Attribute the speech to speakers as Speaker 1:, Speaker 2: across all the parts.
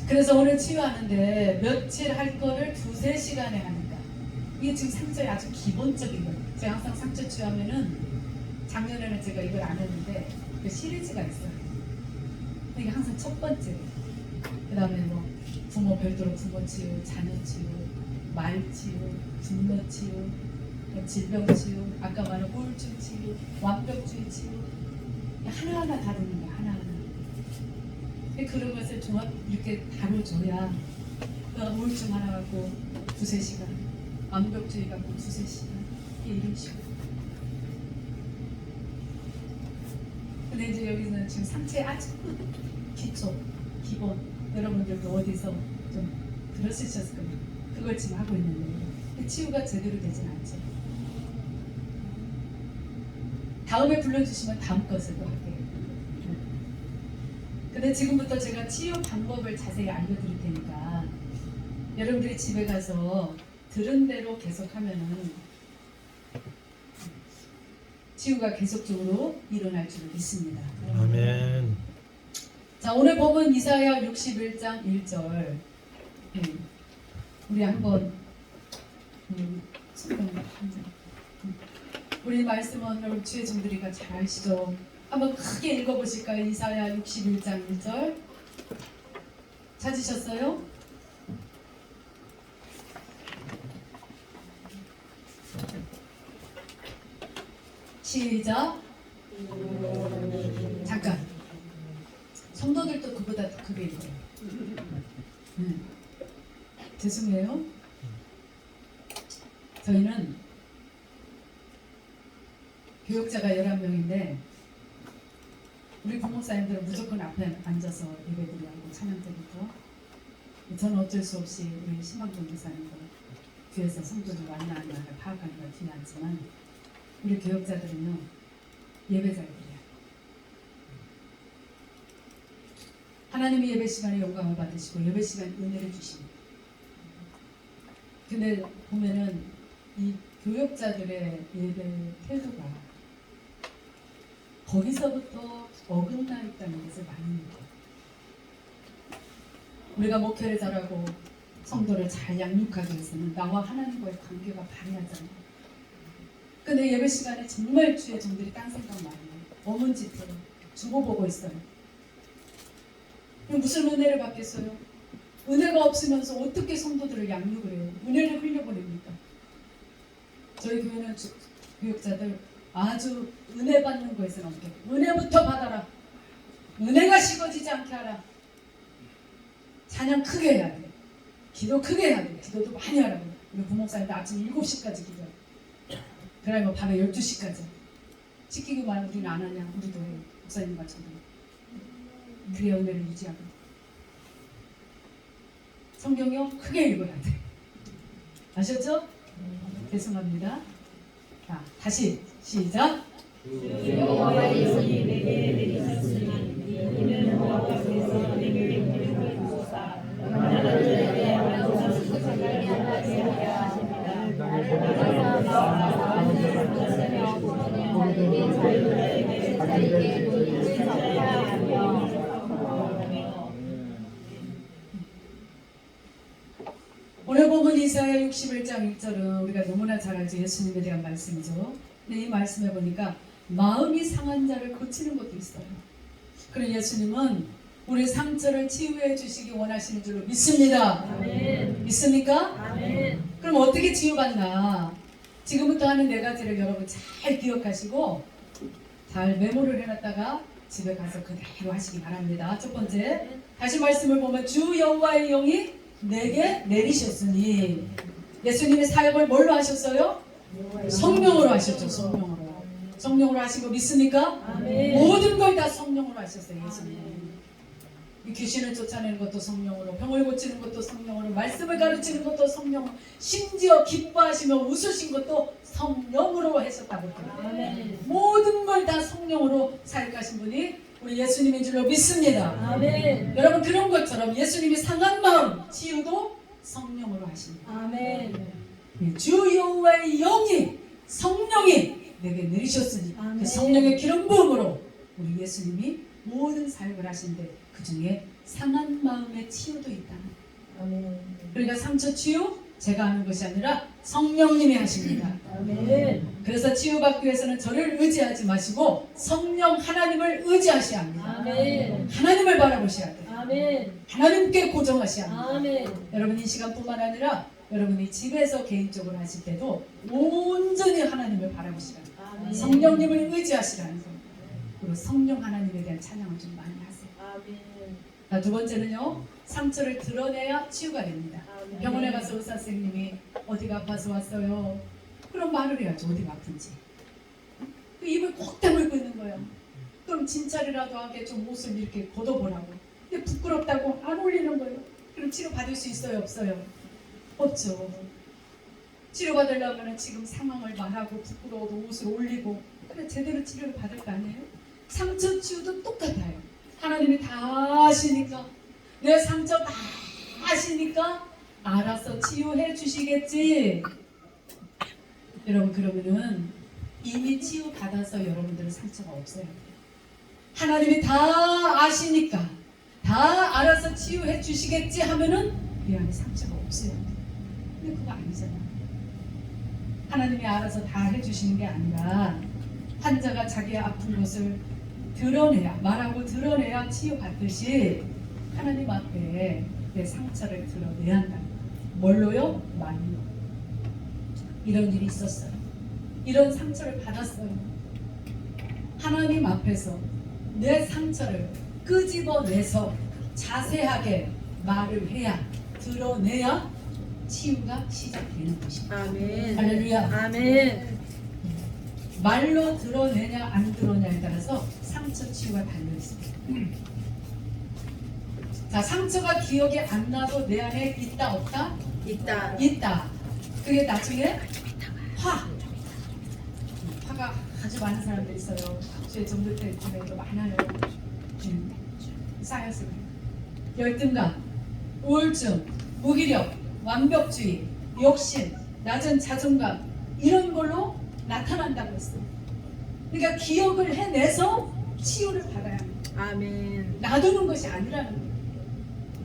Speaker 1: 그래서 오늘 치유하는데 며칠 할 거를 2-3시간에 하니까 이게 지금 상처의 아주 기본적인 거예요. 제가 항상 상처 치유하면은 작년에는 제가 이걸 안 했는데 그 시리즈가 있어요. 이게 항상 첫 번째. 그 다음에 뭐 부모 별도로 부모 치유, 자녀 치유, 말 치유, 분노 치유, 질병 치유, 아까 말한 우울증 치유, 완벽주의 치유, 하나하나 다루는 거야. 하나하나. 그런 것을 종합 이렇게 다뤄줘야 우울증 하나 갖고 2-3시간, 완벽주의 갖고 2-3시간, 이런 식으로. 근데 이제 여기는 지금 상체의 아주 기초, 기본, 여러분들도 어디서 좀 들었으셨을 거예요. 그걸 지금 하고 있는데 치유가 제대로 되진 않죠. 다음에 불러주시면 다음 것을 또 할게요. 근데 지금부터 제가 치유 방법을 자세히 알려드릴 테니까 여러분들이 집에 가서 들은 대로 계속하면은 치유가 계속적으로 일어날 줄 믿습니다.
Speaker 2: 아멘.
Speaker 1: 자, 오늘 본문 이사야 61장 1절. 우리 한번 우리 말씀은 여러분 주의 종들이가 잘 아시죠? 한번 크게 읽어보실까요? 이사야 61장 1절. 찾으셨어요? 시작. 잠깐. 성도들도 그보다 더 크게 읽어요. 죄송해요. 저희는 교육자가 11명인데 우리 부목사님들은 무조건 앞에 앉아서 예배드리고 찬양 때부터 저는 어쩔 수 없이 우리 신방종 목사님들 뒤에서 성도들 왔나 안 왔나 파악하는 걸 중요하지만 우리 교육자들은요 예배자들이에요. 하나님이 예배 시간에 영광을 받으시고 예배 시간에 은혜를 주십니다. 근데 보면은 이 교육자들의 예배 태도가 거기서부터 어긋나 있다는 것을 많이 느껴요. 우리가 목회를 잘하고 성도를 잘 양육하기 위해서는 나와 하나님과의 관계가 발휘하잖아요. 근데 예배 시간에 정말 주의 종들이 딴 생각 많이 해요. 어문 짓해요. 주보 보고 있어요. 무슨 은혜를 받겠어요? 은혜가 없으면서 어떻게 성도들을 양육을 해요? 은혜를 흘려보냅니까? 저희 교회는 교육자들 아주 은혜 받는 거에서 넘게 은혜부터 받아라. 은혜가 식어지지 않게 하라. 찬양 크게 해야 돼. 기도 크게 해야 돼. 기도도 많이 하라고. 우리 부목사님도 아침 7시까지 기도해. 그래 뭐 밤에 12시까지. 시키기만 우리는 안 하냐? 우리도 해요. 목사님과 저도. 그래야 은혜를 유지하고. 성경요 크게 읽어야 돼. 아셨죠? 죄송합니다. 자, 다시 시작.
Speaker 3: 여호와 예수님 내게 내리셨으니 이는 여호와께서 내게 물을 주소서 나라들에게 왕성을 살게 하게 하십니다. 자들에게 자유를 돌리지 않게
Speaker 1: 오늘 본문 이사야 61장 1절은 우리가 너무나 잘 알죠. 예수님에 대한 말씀이죠. 근데 이 말씀에 보니까 마음이 상한 자를 고치는 것도 있어요. 그런 예수님은 우리 상처를 치유해 주시기 원하시는 줄로 믿습니다.
Speaker 3: 아멘.
Speaker 1: 믿습니까?
Speaker 3: 아멘.
Speaker 1: 그럼 어떻게 치유받나? 지금부터 하는 4가지를 여러분 잘 기억하시고 잘 메모를 해놨다가 집에 가서 그대로 하시기 바랍니다. 첫 번째, 다시 말씀을 보면 주 여호와의 영이 내게 내리셨으니 예수님의 사역을 뭘로 하셨어요? 성령으로 하셨죠. 성령으로 하신 거 믿습니까?
Speaker 3: 아멘.
Speaker 1: 모든 걸 다 성령으로 하셨어요. 예수님. 이 귀신을 쫓아내는 것도 성령으로, 병을 고치는 것도 성령으로, 말씀을 가르치는 것도 성령으로, 심지어 기뻐하시며 웃으신 것도 성령으로 하셨다고 그래요.
Speaker 3: 아멘.
Speaker 1: 모든 걸 다 성령으로 사역하신 분이 우리 예수님인 줄로 믿습니다.
Speaker 3: 아멘.
Speaker 1: 여러분 그런 것처럼 예수님이 상한 마음 치유도 성령으로 하십니다.
Speaker 3: 아멘.
Speaker 1: 주 여호와의 영이 성령이 내게 내리셨으니
Speaker 3: 아멘.
Speaker 1: 그 성령의 기름 부음으로 우리 예수님이 모든 사역을 하시는데 그 중에 상한 마음의 치유도 있다.
Speaker 3: 아멘.
Speaker 1: 그러니까 상처 치유 제가 하는 것이 아니라 성령님이 하십니다.
Speaker 3: 아멘.
Speaker 1: 그래서 치유받기 위해서는 저를 의지하지 마시고 성령 하나님을 의지하셔야 합니다.
Speaker 3: 아멘.
Speaker 1: 하나님을 바라보셔야 돼요.
Speaker 3: 아멘.
Speaker 1: 하나님께 고정하셔야 합니다.
Speaker 3: 아멘.
Speaker 1: 여러분 이 시간뿐만 아니라 여러분이 집에서 개인적으로 하실 때도 온전히 하나님을 바라보시라.
Speaker 3: 아멘.
Speaker 1: 성령님을 의지하시라는 거. 그리고 성령 하나님에 대한 찬양을 좀 많이 하세요.
Speaker 3: 아멘.
Speaker 1: 자, 두 번째는요. 상처를 드러내야 치유가 됩니다.
Speaker 3: 아멘.
Speaker 1: 병원에 가서 의사 선생님이 어디가 아파서 왔어요. 그럼 말을 해야죠. 어디가 아픈지. 그 입을 꼭 다물고 있는 거예요. 그럼 진찰이라도 하게 좀 옷을 이렇게 걷어보라고. 근데 부끄럽다고 안 올리는 거예요. 그럼 치료 받을 수 있어요? 없어요? 없죠. 치료 받으려면 지금 상황을 말하고 부끄러워도 옷을 올리고 그래 제대로 치료를 받을 거 아니에요? 상처 치유도 똑같아요. 하나님이 다 아시니까 내 상처 다 아시니까 알아서 치유해 주시겠지. 여러분 그러면은 이미 치유 받아서 여러분들은 상처가 없어요. 하나님이 다 아시니까 다 알아서 치유해 주시겠지 하면은 이 안에 상처가 없어요. 근데 그거 아니잖아. 하나님이 알아서 다 해주시는 게 아니라 환자가 자기의 아픈 것을 드러내야 말하고 드러내야 치유받듯이 하나님 앞에 내 상처를 드러내야 한다. 뭘로요? 말로. 이런 일이 있었어요. 이런 상처를 받았어요. 하나님 앞에서 내 상처를 끄집어내서 자세하게 말을 해야 드러내야 치유가 시작되는 것입니다.
Speaker 3: 아멘.
Speaker 1: 할렐루야.
Speaker 3: 아멘.
Speaker 1: 말로 드러내냐 안 드러내냐에 따라서 상처 치유가 달려 있습니다. 자, 상처가 기억이 안 나도 내 안에 있다 없다?
Speaker 3: 있다.
Speaker 1: 있다. 그게 나중에 화가 아주 많은 사람들이 있어요. 제 전도 때쯤에도 많아요. 쌓였어요. 열등감, 우울증, 무기력, 완벽주의, 욕심, 낮은 자존감 이런 걸로 나타난다고 했어요. 그러니까 기억을 해내서 치유를 받아야 합니다.
Speaker 3: 아멘.
Speaker 1: 놔두는 것이 아니라는 거예요.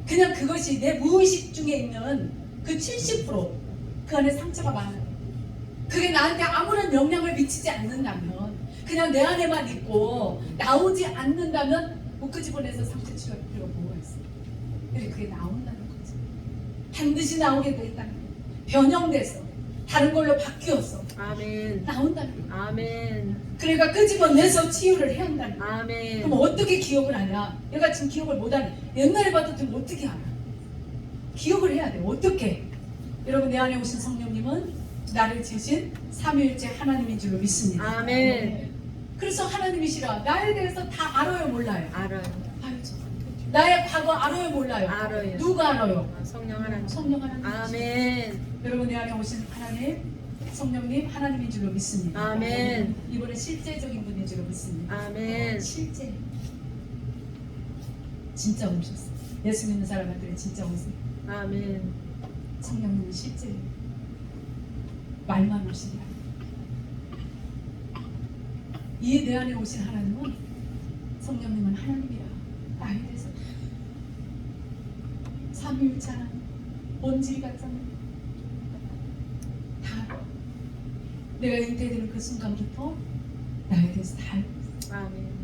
Speaker 1: 그냥 그것이 내 무의식 중에 있는 그 70%그 안에 상처가 많아요. 그게 나한테 아무런 영향을 미치지 않는다면 그냥 내 안에만 있고 나오지 않는다면 못 끄집어내서 상처 치유할 필요가 뭐가 있어요. 근데 그게 나온다는 거죠. 반드시 나오게 돼 있다는 거예요. 변형돼서 다른 걸로 바뀌어서
Speaker 3: 아멘.
Speaker 1: 나온다는 거예요.
Speaker 3: 아멘.
Speaker 1: 그러니까 끄집어내서 치유를 해야 한다는 거예요.
Speaker 3: 아멘.
Speaker 1: 그럼 어떻게 기억을 하냐? 얘가 지금 기억을 못하네. 옛날에 봐도 지금 어떻게 알아? 기억을 해야 돼. 어떻게? 여러분 내 안에 오신 성령님은 나를 지으신 삼위일체 하나님인 줄로 믿습니다.
Speaker 3: 아멘.
Speaker 1: 그래서 하나님이시라 나에 대해서 다 알아요 몰라요?
Speaker 3: 알아요.
Speaker 1: 알죠. 나의 과거 알아요 몰라요?
Speaker 3: 알아요.
Speaker 1: 누가 알아요?
Speaker 3: 성령 하나님.
Speaker 1: 성령 하나님.
Speaker 3: 아멘.
Speaker 1: 여러분 내 안에 오신 하나님 성령님 하나님인 줄로 믿습니다.
Speaker 3: 아멘.
Speaker 1: 이번에 실제적인 분인 줄로 믿습니다.
Speaker 3: 아멘.
Speaker 1: 실제 진짜 오셨어. 예수 믿는 사람한테는 진짜 오세요.
Speaker 3: 아멘.
Speaker 1: 성령님은 실제 말만 오시냐. 이 내 안에 오신 하나님은 성령님은 하나님이라 나에 대해서 삼위일체 하나님 본질 같잖아요. 다 알아. 내가 잉태되는 그 순간부터 나에 대해서 다 알고 있어.
Speaker 3: 아멘.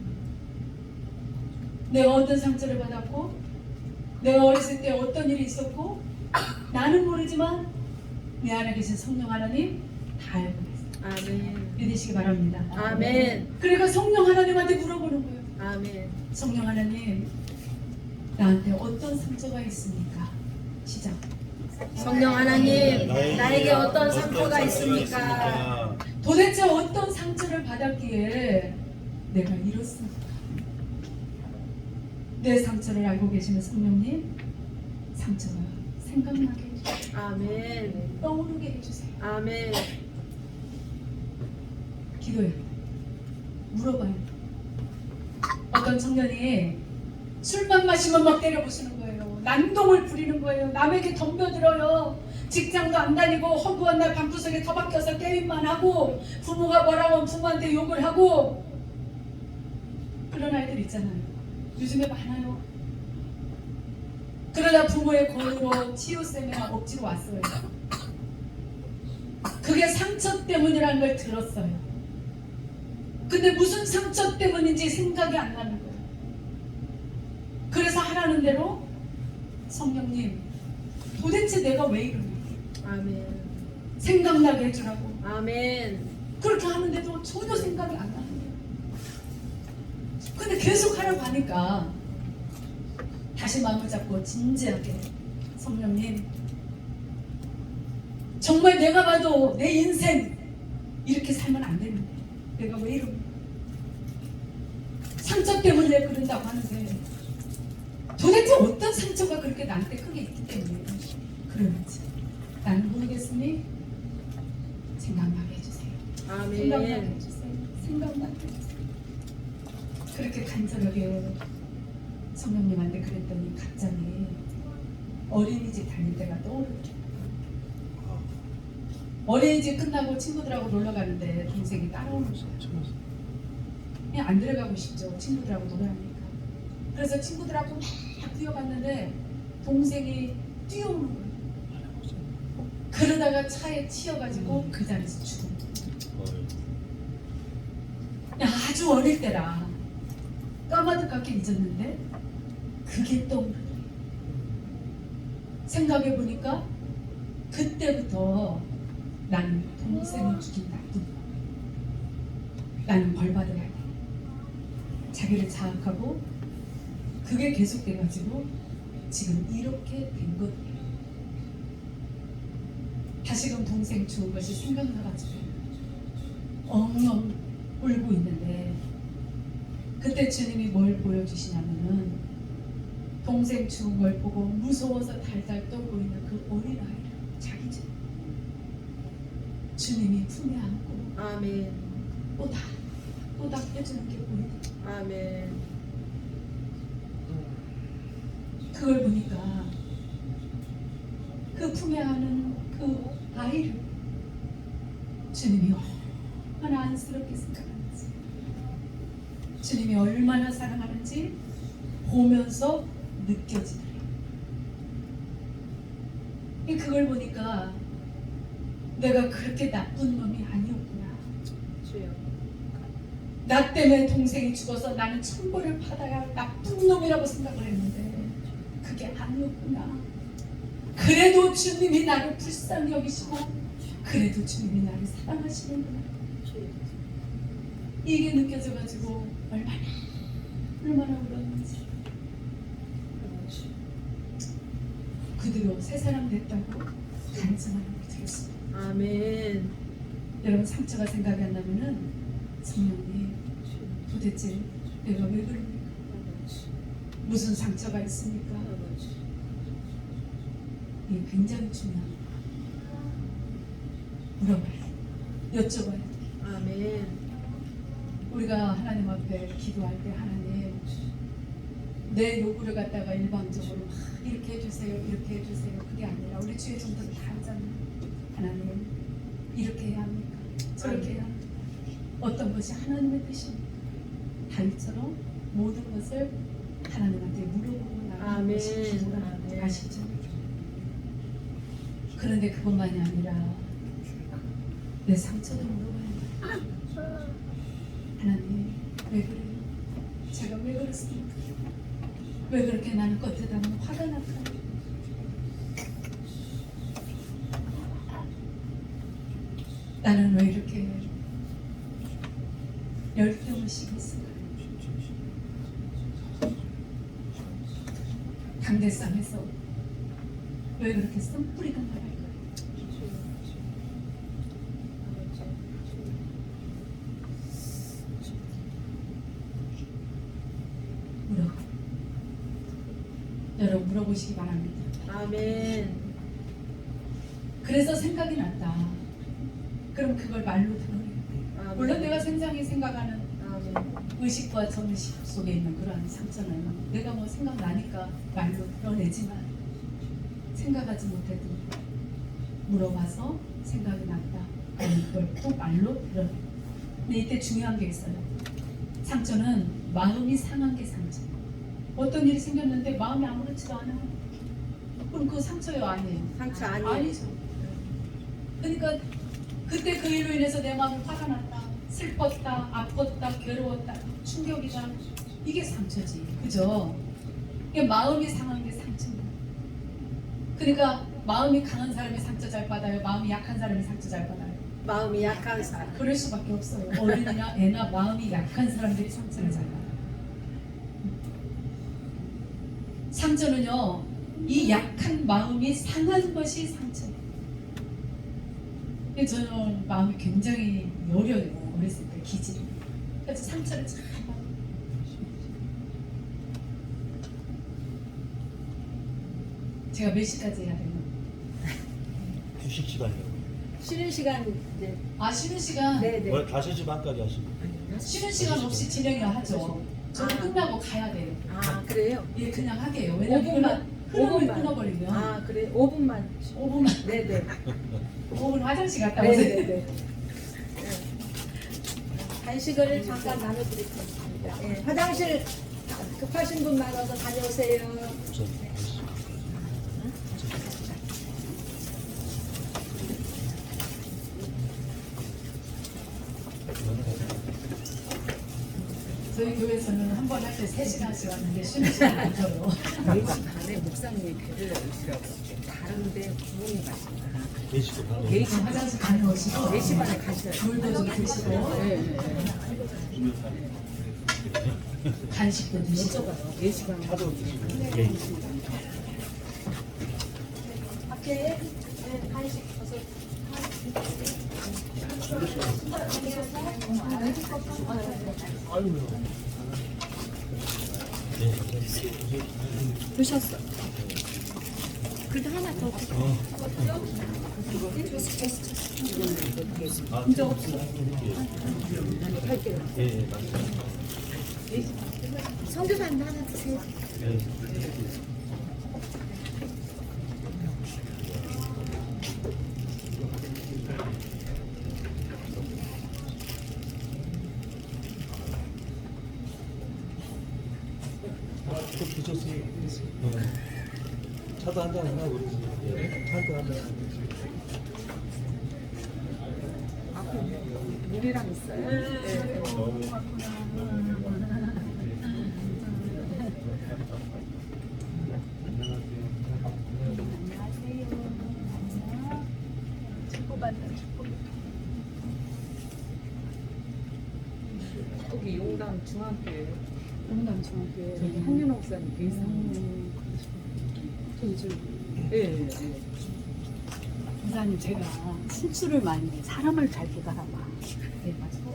Speaker 1: 내가 어떤 상처를 받았고 내가 어렸을 때 어떤 일이 있었고 나는 모르지만 내 안에 계신 성령 하나님 다 알고 있어.
Speaker 3: 아멘.
Speaker 1: 믿으시기 바랍니다.
Speaker 3: 아멘.
Speaker 1: 그러니까 성령 하나님한테 물어보는 거예요.
Speaker 3: 아멘.
Speaker 1: 성령 하나님 나한테 어떤 상처가 있습니까? 시작.
Speaker 3: 성령 하나님, 나에게 어떤 상처가 있습니까?
Speaker 1: 도대체 어떤 상처를 받았기에 내가 이렇습니까? 내 상처를 알고 계시는 성령님 상처가 생각나게 해주세요.
Speaker 3: 아멘.
Speaker 1: 떠오르게 해주세요.
Speaker 3: 아멘.
Speaker 1: 기도해요. 물어봐요. 어떤 청년이 술만 마시면 막 때려부수는 거예요. 난동을 부리는 거예요. 남에게 덤벼들어요. 직장도 안 다니고 허구한 날 방구석에 터박혀서 게임만 하고 부모가 뭐라고 하면 부모한테 욕을 하고 그런 아이들 있잖아요. 요즘에 많아요. 그러다 부모의 권유로 치유쌤에 억지로 왔어요. 그게 상처 때문이라는 걸 들었어요. 근데 무슨 상처 때문인지 생각이 안 나는 거예요. 그래서 하라는 대로 성령님 도대체 내가 왜 이러니?
Speaker 3: 아멘.
Speaker 1: 생각나게 해주라고.
Speaker 3: 아멘.
Speaker 1: 그렇게 하는데도 전혀 생각이 안 나는 거예요. 근데 계속 하라고 하니까 다시 마음을 잡고 진지하게 성령님 정말 내가 봐도 내 인생 이렇게 살면 안 되는데 내가 왜 이러니? 상처 때문에 그런다고 하는데 도대체 어떤 상처가 그렇게 나한테 크게 있기 때문에 그러는지 나는 모르겠으니 생각나게 해주세요. 생각나게
Speaker 3: 아멘.
Speaker 1: 해주세요. 생각나게 해주세요. 그렇게 간절하게 성령님한테 그랬더니 갑자기 어린이집 다닐 때가 떠오르더라고요. 어린이집 끝나고 친구들하고 놀러 가는데 동생이 따라오는 거예요. 그냥 안 들어가고 싶죠. 친구들하고 놀아하니까. 그래서 친구들하고 막 뛰어갔는데 동생이 뛰어오는 거예요. 그러다가 차에 치여가지고 그 자리에서 죽은 거예요. 그냥 아주 어릴 때라 까마득하게 잊었는데 그게 떠오르더라고요. 생각해보니까 그때부터 나는 동생을 죽인 나쁜 놈. 나는 벌 받아야 돼. 자기를 자학하고 그게 계속돼가지고 지금 이렇게 된 거예요. 다시금 동생 죽은 것이 생각나가지고 엉엉 울고 있는데 그때 주님이 뭘 보여주시냐면은 동생 죽은 걸 보고 무서워서 달달 떨고 있는 그 어린아이를 자기 집 주님이 품에 안고
Speaker 3: 아멘.
Speaker 1: 또닥 해주는 게 보이더라고요.
Speaker 3: 아멘.
Speaker 1: 그걸 보니까 그 품에 안은 그 아이를 주님이 얼마나 안쓰럽게 생각하는지 주님이 얼마나 사랑하는지 보면서 느껴지더래요. 그걸 보니까 내가 그렇게 나쁜 놈이 아니었구나.
Speaker 3: 주여.
Speaker 1: 나 때문에 동생이 죽어서 나는 천벌을 받아야 할 나쁜 놈이라고 생각을 했는데 그게 아니었구나. 그래도 주님이 나를 불쌍히 여기시고 그래도 주님이 나를 사랑하시는구나.
Speaker 3: 주여.
Speaker 1: 이게 느껴져가지고 얼마나 울었는지. 그대로 새 사람 됐다고 간증하는 걸 들었습니다.
Speaker 3: 아멘.
Speaker 1: 여러분 상처가 생각이 안 나면은 성령님 도대체 내가 왜 그럽니까? 무슨 상처가 있습니까? 이게 굉장히 중요합니다. 물어봐요. 여쭤봐요.
Speaker 3: 아멘.
Speaker 1: 우리가 하나님 앞에 기도할 때 하나님 내 요구를 갖다가 일방적으로 막 이렇게 해주세요 이렇게 해주세요 그게 아니라 우리 주의 종들은 다 하잖아요. 하나님 이렇게 해야 합니까? 저렇게 해야 합니까? 어떤 것이 하나님의 뜻입니까? 다윗처럼 모든 것을 하나님한테 물어보고 나가는
Speaker 3: 아멘.
Speaker 1: 것이 기도라는 걸
Speaker 3: 아멘.
Speaker 1: 아시죠? 그런데 그것만이 아니라 내 상처도 물어봐야 돼요. 하나님 왜 그래요? 제가 왜 그렇습니까? 왜 그렇게 나는 겉에다는 화가 날까요? 나는 왜 이렇게 열등의식이 있을까요? 강대상에서 왜 그렇게 쓴뿌리가 나갈까요? 여러분 물어보시기 바랍니다.
Speaker 3: 아멘.
Speaker 1: 그래서 생각이 났다. 그럼 그걸 말로 드러내요.
Speaker 3: 아멘.
Speaker 1: 물론 내가 생장이 생각하는
Speaker 3: 아멘.
Speaker 1: 의식과 정의식 속에 있는 그러한 상처는 내가 뭐 생각나니까 말로 드러내지만 생각하지 못해도 물어봐서 생각이 났다. 그럼 그걸 또 말로 드러내. 근데 이때 중요한 게 있어요. 상처는 마음이 상한 게 상처. 어떤 일이 생겼는데 마음이 아무렇지도 않아. 그럼 그거 상처요 아니에요?
Speaker 3: 상처 아니에요.
Speaker 1: 아니죠. 그러니까 그때 그 일로 인해서 내 마음이 화가 났다, 슬펐다, 아팠다, 괴로웠다, 충격이다. 이게 상처지, 그죠? 이게 마음이 상한 게 상처입니다. 그러니까 마음이 강한 사람이 상처 잘 받아요. 마음이 약한 사람이 상처 잘 받아요.
Speaker 3: 마음이 약한 사람.
Speaker 1: 그럴 수밖에 없어요. 어른이나 애나 마음이 약한 사람들이 상처를 잘 받아요. 상처는요, 이 약한 마음이 상한 것이 상처예요. 저는 마음이 굉장히 여려요. 어렸을 때 기질이. 그래서 상처를 잘 받아요. 제가 몇 시까지 해야 되나?
Speaker 2: 휴식 시간이요.
Speaker 3: 쉬는 시간 이제
Speaker 1: 아, 쉬는 시간?
Speaker 3: 네네.
Speaker 2: 원래 5시 반까지 하시고.
Speaker 1: 쉬는 시간 없이 진행을 하죠. 저는
Speaker 3: 아.
Speaker 1: 끝나고 가야 돼요.
Speaker 3: 아 그래요?
Speaker 1: 예, 그냥 하게요. 왜냐면
Speaker 3: 5분만.
Speaker 1: 흐름을
Speaker 3: 5분만.
Speaker 1: 끊어버리면
Speaker 3: 아 그래 5분만.
Speaker 1: 5분만,
Speaker 3: 네네.
Speaker 1: 5분 화장실 갔다 오세요.
Speaker 3: 네네네. 간식을 잠깐 나눠드리겠습니다. 네, 화장실 급하신 분 많아서 다녀오세요.
Speaker 2: 저,
Speaker 1: 저희 교회에서는 한 번 할 때 3시간씩 하는데 쉬는 시간 안 줘요.
Speaker 4: 4시 반에 목사님이 교회를 오시라고 다른데 부모님 가신다.
Speaker 2: 4시도
Speaker 4: 4시,
Speaker 1: 화장실 다녀오시고
Speaker 4: 4시 반에 가셔야 돼요.
Speaker 1: 물도 좀 드시고
Speaker 4: 네.
Speaker 1: 간식도 드시고
Speaker 4: 4시 반에
Speaker 2: 차도 드시고. 예.
Speaker 3: 밖에 네, 간식 어서.
Speaker 2: 아니요. 네.
Speaker 3: 드셨어. 그래도 하나 더.
Speaker 2: 아,
Speaker 3: 문제 없어.
Speaker 2: 할게요. 예, 맞습니다.
Speaker 3: 성교사님 하나 드세요.
Speaker 2: 예. 또 드셨어요? 차도 한잔 하나 그러지. 차도 한잔 하나.
Speaker 4: 물이랑 있어요. 네. 거기 용담 중학교에
Speaker 1: 용담 중학교에
Speaker 4: 저기 한윤 목사님 계세요.
Speaker 1: 저 요즘
Speaker 4: 예.
Speaker 1: 목사님 제가 실수를 많이 해. 사람을 잘 보다가 막 네, 맞아요.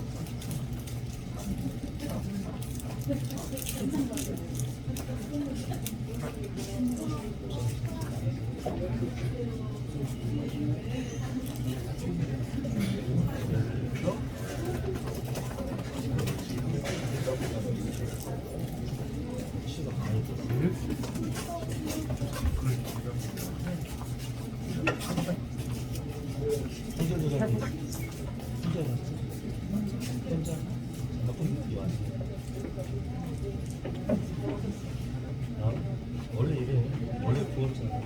Speaker 2: 혼자 나쁜 느낌이 왔어요. 아, 원래 이래. 원래 부었잖아.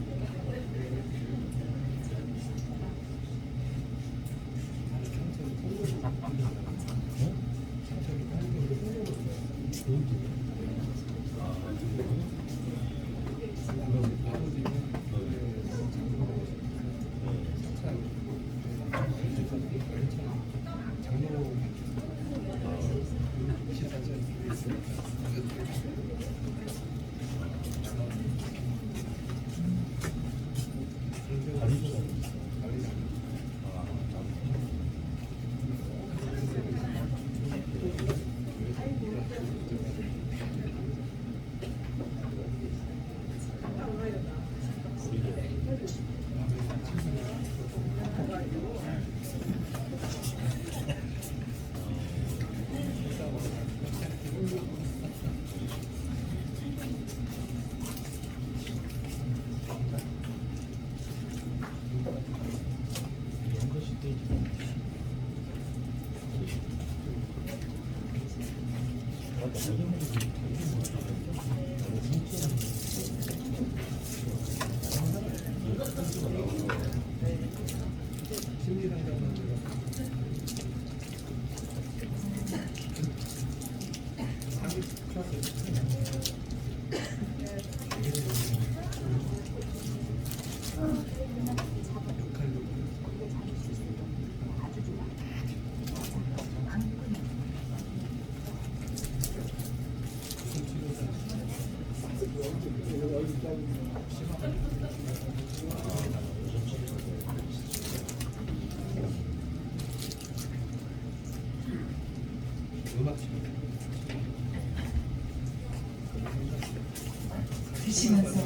Speaker 1: 드시면서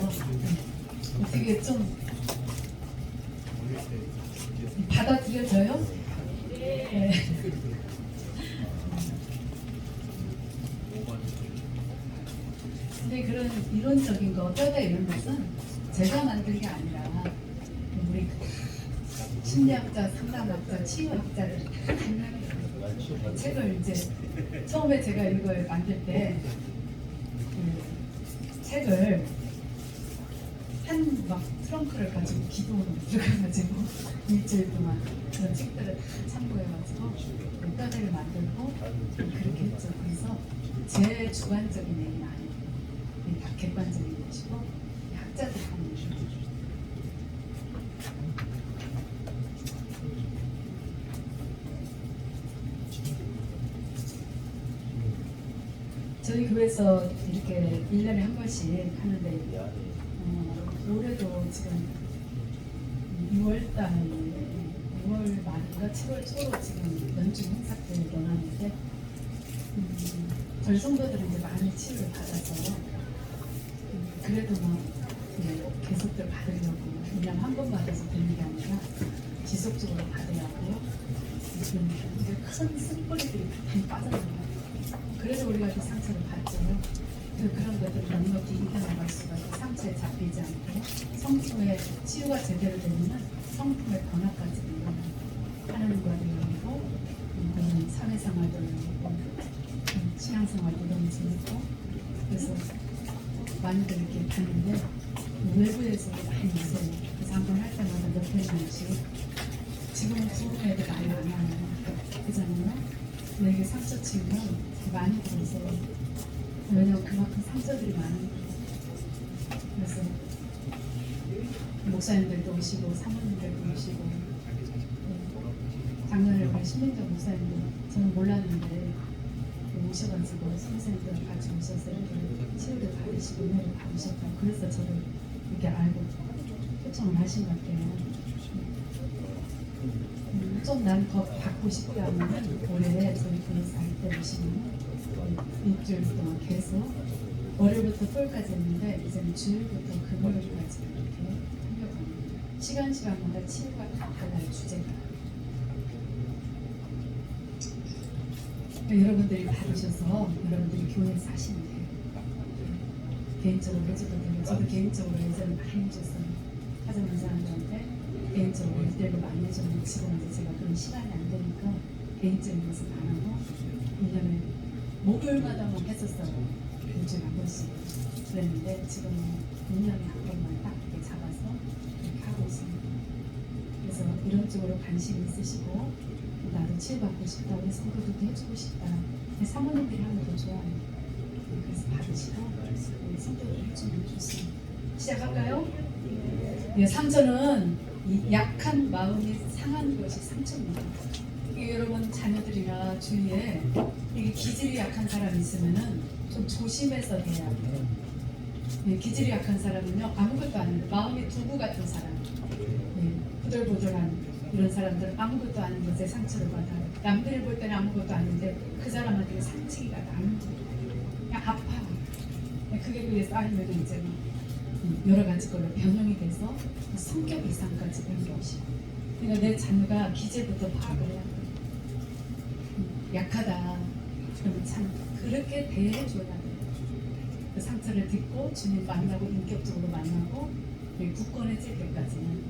Speaker 1: 어떻게 좀 받아들여져요? 네. 근데 그런 이론적인 거, 뼈다 이런 것은 제가 만든 게 아니라 우리 심리학자, 상담학자, 치유학자들이 다 장난이에요. 책을 이제 처음에 제가 이걸 만들 때 책을 한 막 트렁크를 가지고 기도원으로 들어가가지고 일주일 동안 그런 책들을 다 참고해가지고 뼈대를 만들고 그렇게 했죠. 그래서 제 주관적인 얘기는 아니에요. 다 객관적인 것이고 학자들이 하는 것이죠. 저희 교회에서 이렇게 1년에 한 번씩 하는데 올해도 지금 6월달 6월 말인가 7월 초로 지금 연중 행사때 넣어놨는데 저희 성도들은 이제 많이 치료를 받아서 그래도 뭐 계속들 받으려고 1년에 한 번 받아서 되는 게 아니라 지속적으로 받아야 하고 지금 이제 큰 쓴뿌리들이 많이 빠져나가요. 그래서 우리가 그 상처를 받죠. 그런 것들을 넉넉히 이겨나갈 수가 있고 상처에 잡히지 않고 성품의 치유가 제대로 되면 성품의 변화까지 일어나고 하나님과도 열리고 그런 사회생활도 열리고 신앙생활도 너무 재밌고 그래서 많이들 이렇게 봤는데 외부에서 많이 있어요. 그래서 한 번 할 때마다 몇백 명씩 지금은 부흥 애들 많이 안 와요. 그잖아요. 내게 상처 치유는 많이 들어서 왜냐면 그만큼 상처들이 많은 거예요. 그래서 목사님들도 오시고 사모님들도 오시고 작년에 우리 신민정 목사님도 저는 몰랐는데 오셔가지고 선생님들 같이 오셔서 이렇게 치료를 받으시고 은혜를 받으셨다고 그래서 저를 이렇게 알고 초청을 하신 것 같아요. 좀 난 더 받고 싶다면 올해 저희 교회에서 할 때 오시면 일주일 동안 계속 월요일부터 토요일까지 했는데 이제는 주일부터 금요일까지 이렇게 하려고 합니다. 시간마다 치유가 다 달라요. 주제가. 여러분들이 받으셔서 여러분들이 교회에서 하시면 돼요. 개인적으로 해줘도 되고 저도 개인적으로 예전에 많이 해줬어요. 하자는 사람들한테 개인적으로 일대로 많이 해줬는데 지금 이제 제가 그런 시간이 안 되니까 개인적인 것을 안 하고 1년에 목요일마다만 했었어요. 일주일에 한 번씩 그랬는데 지금은 1년에 한 번만 딱 이렇게 잡아서 이렇게 하고 있습니다. 그래서 이런 쪽으로 관심이 있으시고 나도 치유받고 싶다, 우리 성도들도 해주고 싶다. 사모님들이 하면 더 좋아요. 그래서 받으시고 우리 성도들 해주면 좋습니다. 시작할까요? 네, 상처는 이 약한 마음이 상한 것이 상처입니다. 이게 여러분 자녀들이나 주위에 이게 기질이 약한 사람이 있으면은 좀 조심해서 해야 돼요. 네, 기질이 약한 사람은요 아무것도 아닌데 마음이 두부 같은 사람, 네, 부들부들한 이런 사람들은 아무것도 아닌 것에 상처를 받아요. 남들이 볼 때는 아무것도 아닌데 그 사람한테 상처가 나는 거예요. 그냥 아파요. 그게 그게 쌓이면 이제 여러 가지 걸로 변형이 돼서 성격 이상까지 된 것이. 그러니까 내 자녀가 기제부터 파악을 해야 돼요. 약하다. 그러면 참 그렇게 대해줘야 돼요. 그 상처를 딛고 주님 만나고 인격적으로 만나고 굳건해질 때까지는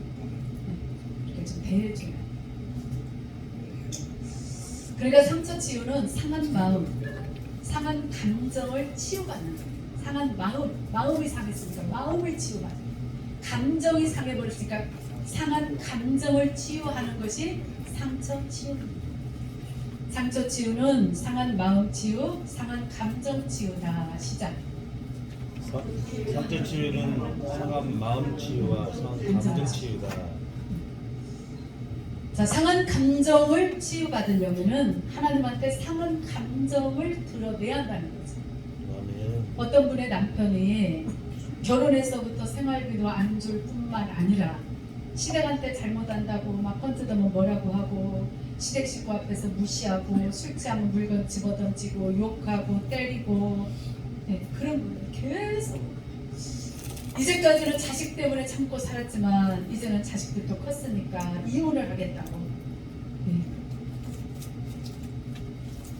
Speaker 1: 이렇게 좀 대해줘야 돼요. 그러니까 상처 치유는 상한 마음, 상한 감정을 치유받는 거예요. 상한 마음이 상했으니까 마음을 치유받는 거예요. 감정이 상해버렸으니까 상한 감정을 치유하는 것이 상처 치유입니다. 상처 치유는 상한 마음 치유, 상한 감정 치유다. 시작.
Speaker 2: 상처 치유는 상한 마음 치유와 상한 감정 치유다.
Speaker 1: 자, 상한 감정을 치유받으려면은 하나님한테 상한 감정을 드러내야 한다는 거죠. 어떤 분의 남편이 결혼해서부터 생활비도 안 줄 뿐만 아니라 시댁한테 잘못한다고 막 펀트더면 뭐라고 하고 시댁 식구 앞에서 무시하고 술 취하면 물건 집어던지고 욕하고 때리고 네, 그런 거예요. 계속 이제까지는 자식 때문에 참고 살았지만 이제는 자식들도 컸으니까 이혼을 하겠다고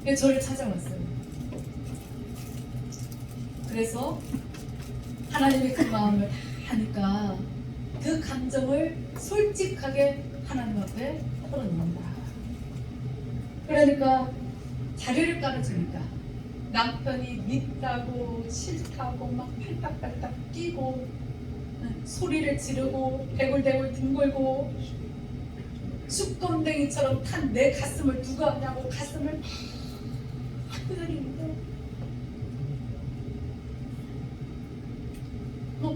Speaker 1: 네. 저를 찾아왔어요. 그래서 하나님의 그 마음을 다 하니까 그 감정을 솔직하게 하나님 앞에 털어놓는다. 그러니까 자리를 깔아주니까 남편이 밉다고 싫다고 막 팔딱팔딱 뛰고 소리를 지르고 대굴대굴 뒹굴고 쑥검댕이처럼 탄 내 가슴을 누가 하냐고 가슴을 막 두드리는데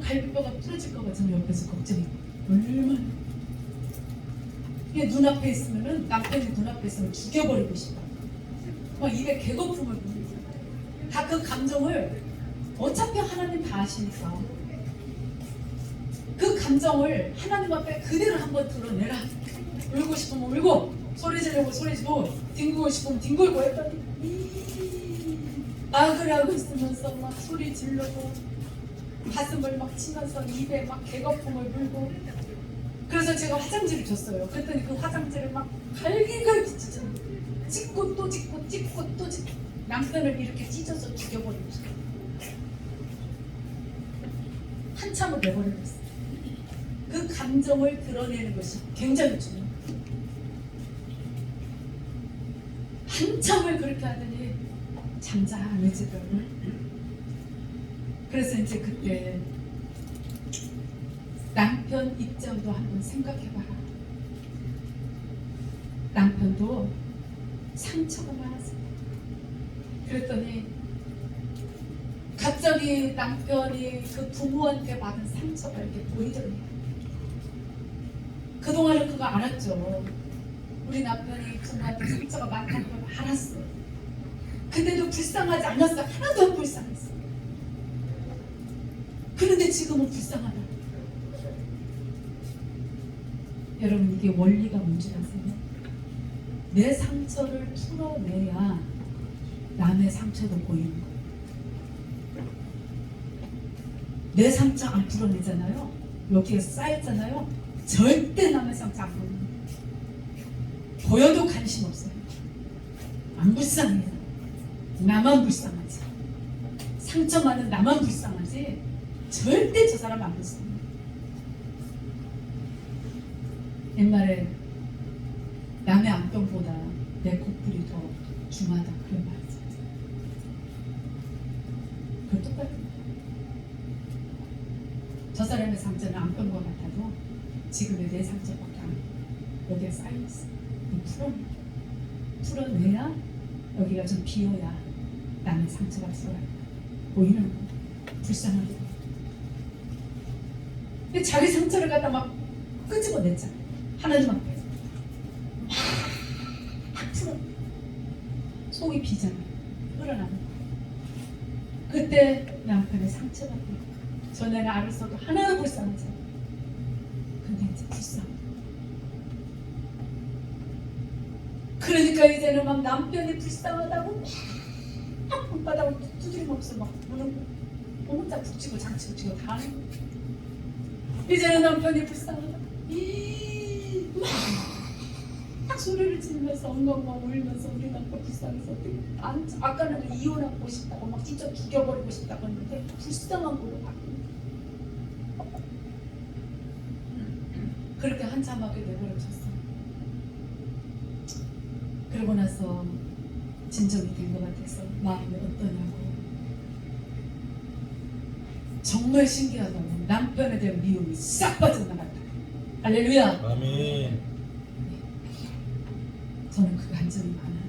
Speaker 1: 갈비뼈가 부러질까봐 저는 옆에서 걱정이 얼마나 이게 눈앞에 있으면은 남편이 눈앞에 있으면 죽여버리고 싶다. 막 입에 개거품을 부리고 다 그 감정을 어차피 하나님 다 아시니까 그 감정을 하나님 앞에 그대로 한번 드러내라. 울고 싶으면 울고 소리 지르고 소리 지르고 뒹굴고 싶으면 뒹굴고 했더니 악을 하고 있으면서 막 소리 지르고 가슴을 막 치면서 입에 막 개거품을 불고 그래서 제가 화장지를 줬어요. 그랬더니 그 화장지를 막 갈기갈기 찢어요. 찍고 또 찍고 찍고 또 찍고 남편을 이렇게 찢어서 죽여버리고 싶어요. 한참을 내버리고 있어요. 그 감정을 드러내는 것이 굉장히 중요해요. 한참을 그렇게 하더니 잠잠해지더라고요. 그래서 이제 그때 남편 입장도 한번 생각해봐라. 남편도 상처가 많았어요. 그랬더니 갑자기 남편이 그 부모한테 받은 상처가 이렇게 보이더니 그동안은 그거 알았죠. 우리 남편이 부모한테 상처가 많다는 걸 알았어. 근데도 불쌍하지 않았어. 하나도 안 불쌍했어. 그런데 지금은 불쌍하다. 여러분 이게 원리가 뭔지 아세요? 내 상처를 풀어내야 남의 상처도 보이는 거예요. 내 상처 안 풀어내잖아요. 여기에 쌓였잖아요. 절대 남의 상처 안 보이는 거예요. 보여도 관심 없어요. 안 불쌍해요. 나만 불쌍하지. 상처 많은 나만 불쌍하지. 절대 저 사람 안 불쌍해. 옛말에 남의 안병보다 내 코뿔이 더 중하다 그런 말 있잖아요. 그건 똑같은 거예요. 저 사람의 상처는 안병과 같아도 지금의 내 상처밖에 안 여기에 쌓여있어. 풀어내야 여기가 좀 비어야 남의 상처가 보이는 거예요. 불쌍하게. 근데 자기 상처를 갖다 막 끄집어냈잖아. 하나님 앞에 막 풀어. 속이 비잖아. 흘러나는 거야. 그때 남편의 상처가 보여. 전에는 알았어도 하나도 불쌍하지. 근데 이제 불쌍해. 그러니까 이제는 막 남편이 불쌍하다고 막 손바닥을 두드리면서 막 우는 거야. 혼자 북치고 장치고 치고 다 하는 거야. 이제는 남편이 불쌍하다. 막 소리를 지르면서 엉엉엉 울면서 우리 남편 불쌍해서 아까는 이혼하고 싶다고 막 진짜 죽여버리고 싶다고 했는데 불쌍한 걸로 바뀌는 거야. 그렇게 한참하게 내버려졌어. 그러고 나서 진정이 된 것 같아서 마음이 어떠냐고. 정말 신기하다고. 남편에 대한 미움이 싹 빠져나갔다. 할렐루야.
Speaker 2: 아멘.
Speaker 1: 저는 그 감정이 많아요.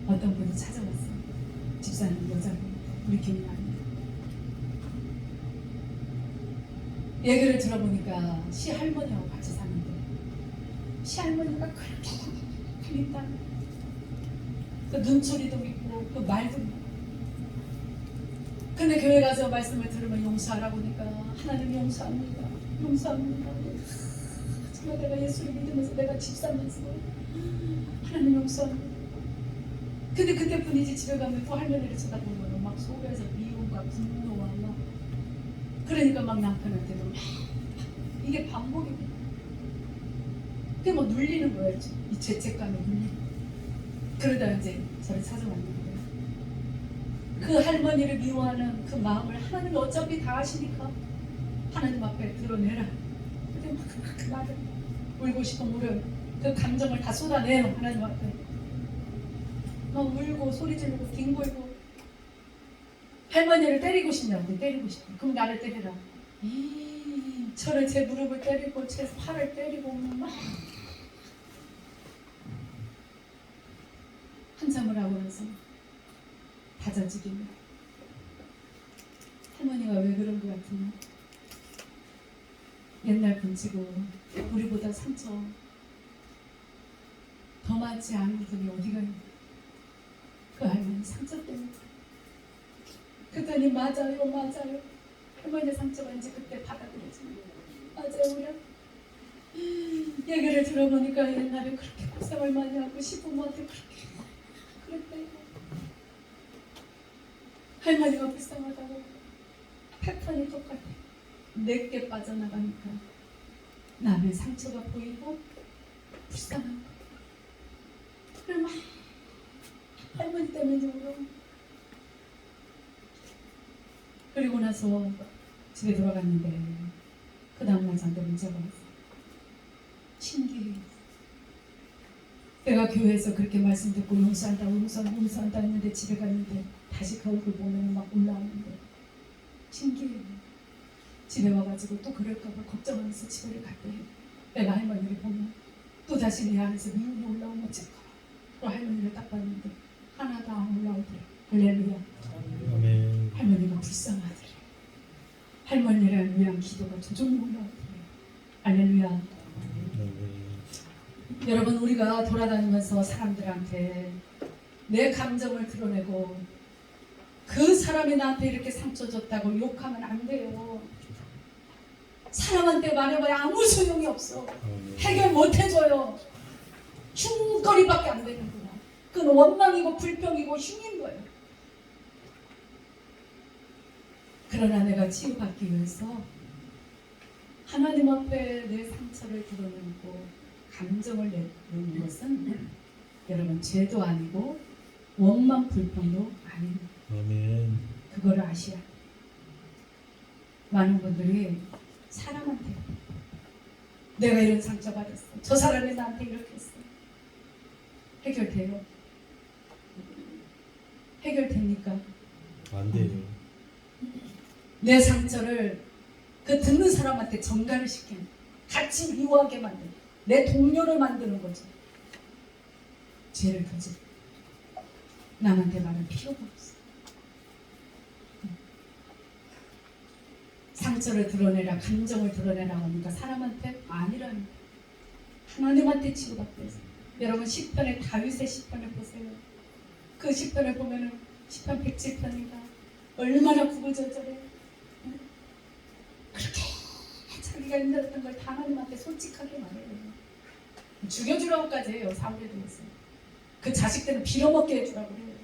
Speaker 1: 어떤 분이 찾아왔어요. 집사님 여자분 우리 교회 아니에요. 얘기를 들어보니까 시할머니하고 같이 사는데 시할머니가 그렇게 있다. 그 눈초리도 있고 그 말도 있고. 근데 교회 가서 말씀을 들으면 용서하라고 하니까 하나님 용서합니다. 용서합니다. 정말 내가 예수를 믿으면서 내가 집사면서 하나님 용서합니다. 근데 그때뿐이지 집에 가면 또 할머니를 쳐다보면 막 속에서 미움과 분노와 막 그러니까 막 남편한테도 막 이게 반복입니다. 그게 뭐 눌리는 거예요. 이 죄책감에 눌리는. 그러다 이제 저를 찾아왔는데 그 할머니를 미워하는 그 마음을 하나님이 어차피 다 아시니까 하나님 앞에 드러내라. 근데 막 말을 울고 싶으면 울어요. 그 감정을 다 쏟아내요. 하나님 앞에. 막 울고 소리 지르고 뒹굴고 할머니를 때리고 싶냐고. 때리고 싶어. 그럼 나를 때리라. 저를 제 무릎을 때리고 제 팔을 때리고 막 한참을 하고 나서 다져지기는 할머니가 왜 그런 것 같으냐. 옛날 분치고 우리보다 상처 더 많지 않은 분이 어디가 있냐. 그 할머니 상처 때문에. 그랬더니 맞아요. 할머니 상처가 이제 그때 받아들여지. 맞아요. 우리 얘기를 들어보니까 옛날에 그렇게 고생을 많이 하고 시부모한테 그렇게 그랬대요. 할머니가 불쌍하다고 패턴이 똑같아. 내게 빠져나가니까 남의 상처가 보이고 불쌍한 거야. 그래 막 할머니 때문에 울어. 그리고 나서 집에 돌아갔는데 그 다음날 저한테 문자가 왔어. 신기해. 내가 교회에서 그렇게 말씀 듣고 용서한다 했는데 집에 갔는데 다시 그 얼굴 보면 막 올라오는데 신기해. 집에 와가지고 또 그럴까봐 걱정하면서 집에를 갔대. 내가 할머니를 보면 또 다시 내 안에서 미움이 올라오면 찍어. 또 할머니를 딱 봤는데 하나도 안 올라오더래. 할렐루야.
Speaker 2: 아멘.
Speaker 1: 할머니가 불쌍하더래. 할머니를 위한 기도가 조종이 올라오더래. 할렐루야.
Speaker 2: 아멘.
Speaker 1: 여러분, 우리가 돌아다니면서 사람들한테 내 감정을 드러내고 그 사람이 나한테 이렇게 상처 줬다고 욕하면 안 돼요. 사람한테 말해봐야 아무 소용이 없어. 해결 못 해줘요. 흉거리밖에 안 되는구나. 그건 원망이고 불평이고 흉인 거예요. 그러나 내가 치유받기 위해서 하나님 앞에 내 상처를 드러내고 감정을 내는 것은 여러분 죄도 아니고 원망 불평도 아닙니다.
Speaker 2: 아멘.
Speaker 1: 그거를 아셔야 돼요. 많은 분들이 사람한테 내가 이런 상처 받았어. 저 사람이 나한테 이렇게 했어. 해결돼요? 해결됩니까?
Speaker 2: 안 돼요.
Speaker 1: 내 상처를 그 듣는 사람한테 전가를 시키는, 같이 미워하게 만드는, 내 동료를 만드는 거죠. 죄를 저지르. 남한테 말할 필요가 없어. 상처를 드러내라, 감정을 드러내라 하니까 사람한테 아니라는 거예요. 하나님한테 치유받고 있어요. 여러분 시편의 다윗의 시편을 보세요. 그 시편을 보면은 시편 107편인가 얼마나 구구절절해. 그렇게 자기가 힘들었던 걸 다 하나님한테 솔직하게 말해요. 죽여주라고까지 해요. 사울에 대해서. 그 자식들은 빌어먹게 해주라고 해요.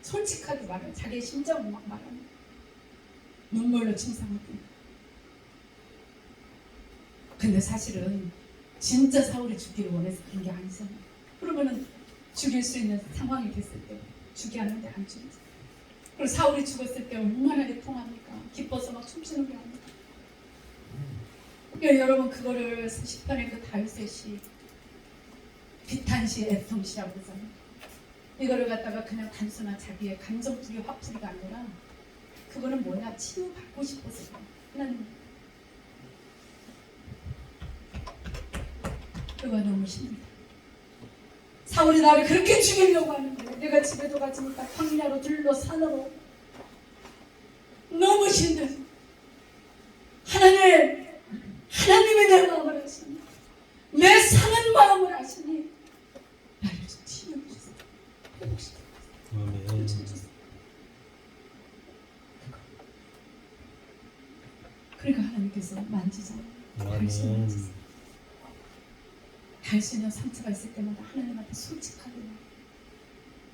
Speaker 1: 솔직하게 말해요. 자기의 심정을 막 말하는. 눈물로 침상하고. 근데 사실은 진짜 사울이 죽기를 원해서 그런 게 아니잖아요. 그러면은 죽일 수 있는 상황이 됐을 때 죽이하는데 안 죽이죠. 그리고 사울이 죽었을 때 얼마나 애통합니까? 기뻐서 막 춤추는 게 아니에요. 그러니까 여러분 그거를 시편의 그 다윗의 시 비탄시 애통시라고 그러잖아요. 이거를 갖다가 그냥 단순한 자기의 감정풀이 화풀이가 아니라 그거는 뭐냐? 치유받고 싶어서 하나님 그가 너무 힘들다. 사울이 나를 그렇게 죽이려고 하는데 내가 집에도 가지니까 광야로 들로 산으로 너무 힘들어. 하나님이 내 마음을 아시니 내 상한 마음을 아시니 나를 좀 치유해 주세요. 회복시켜
Speaker 2: 아멘.
Speaker 1: 주세요. 하나님께서 만지잖아요. 달수
Speaker 2: 아멘.
Speaker 1: 만지세요. 달수는 상처가 있을 때마다 하나님 앞에 솔직하게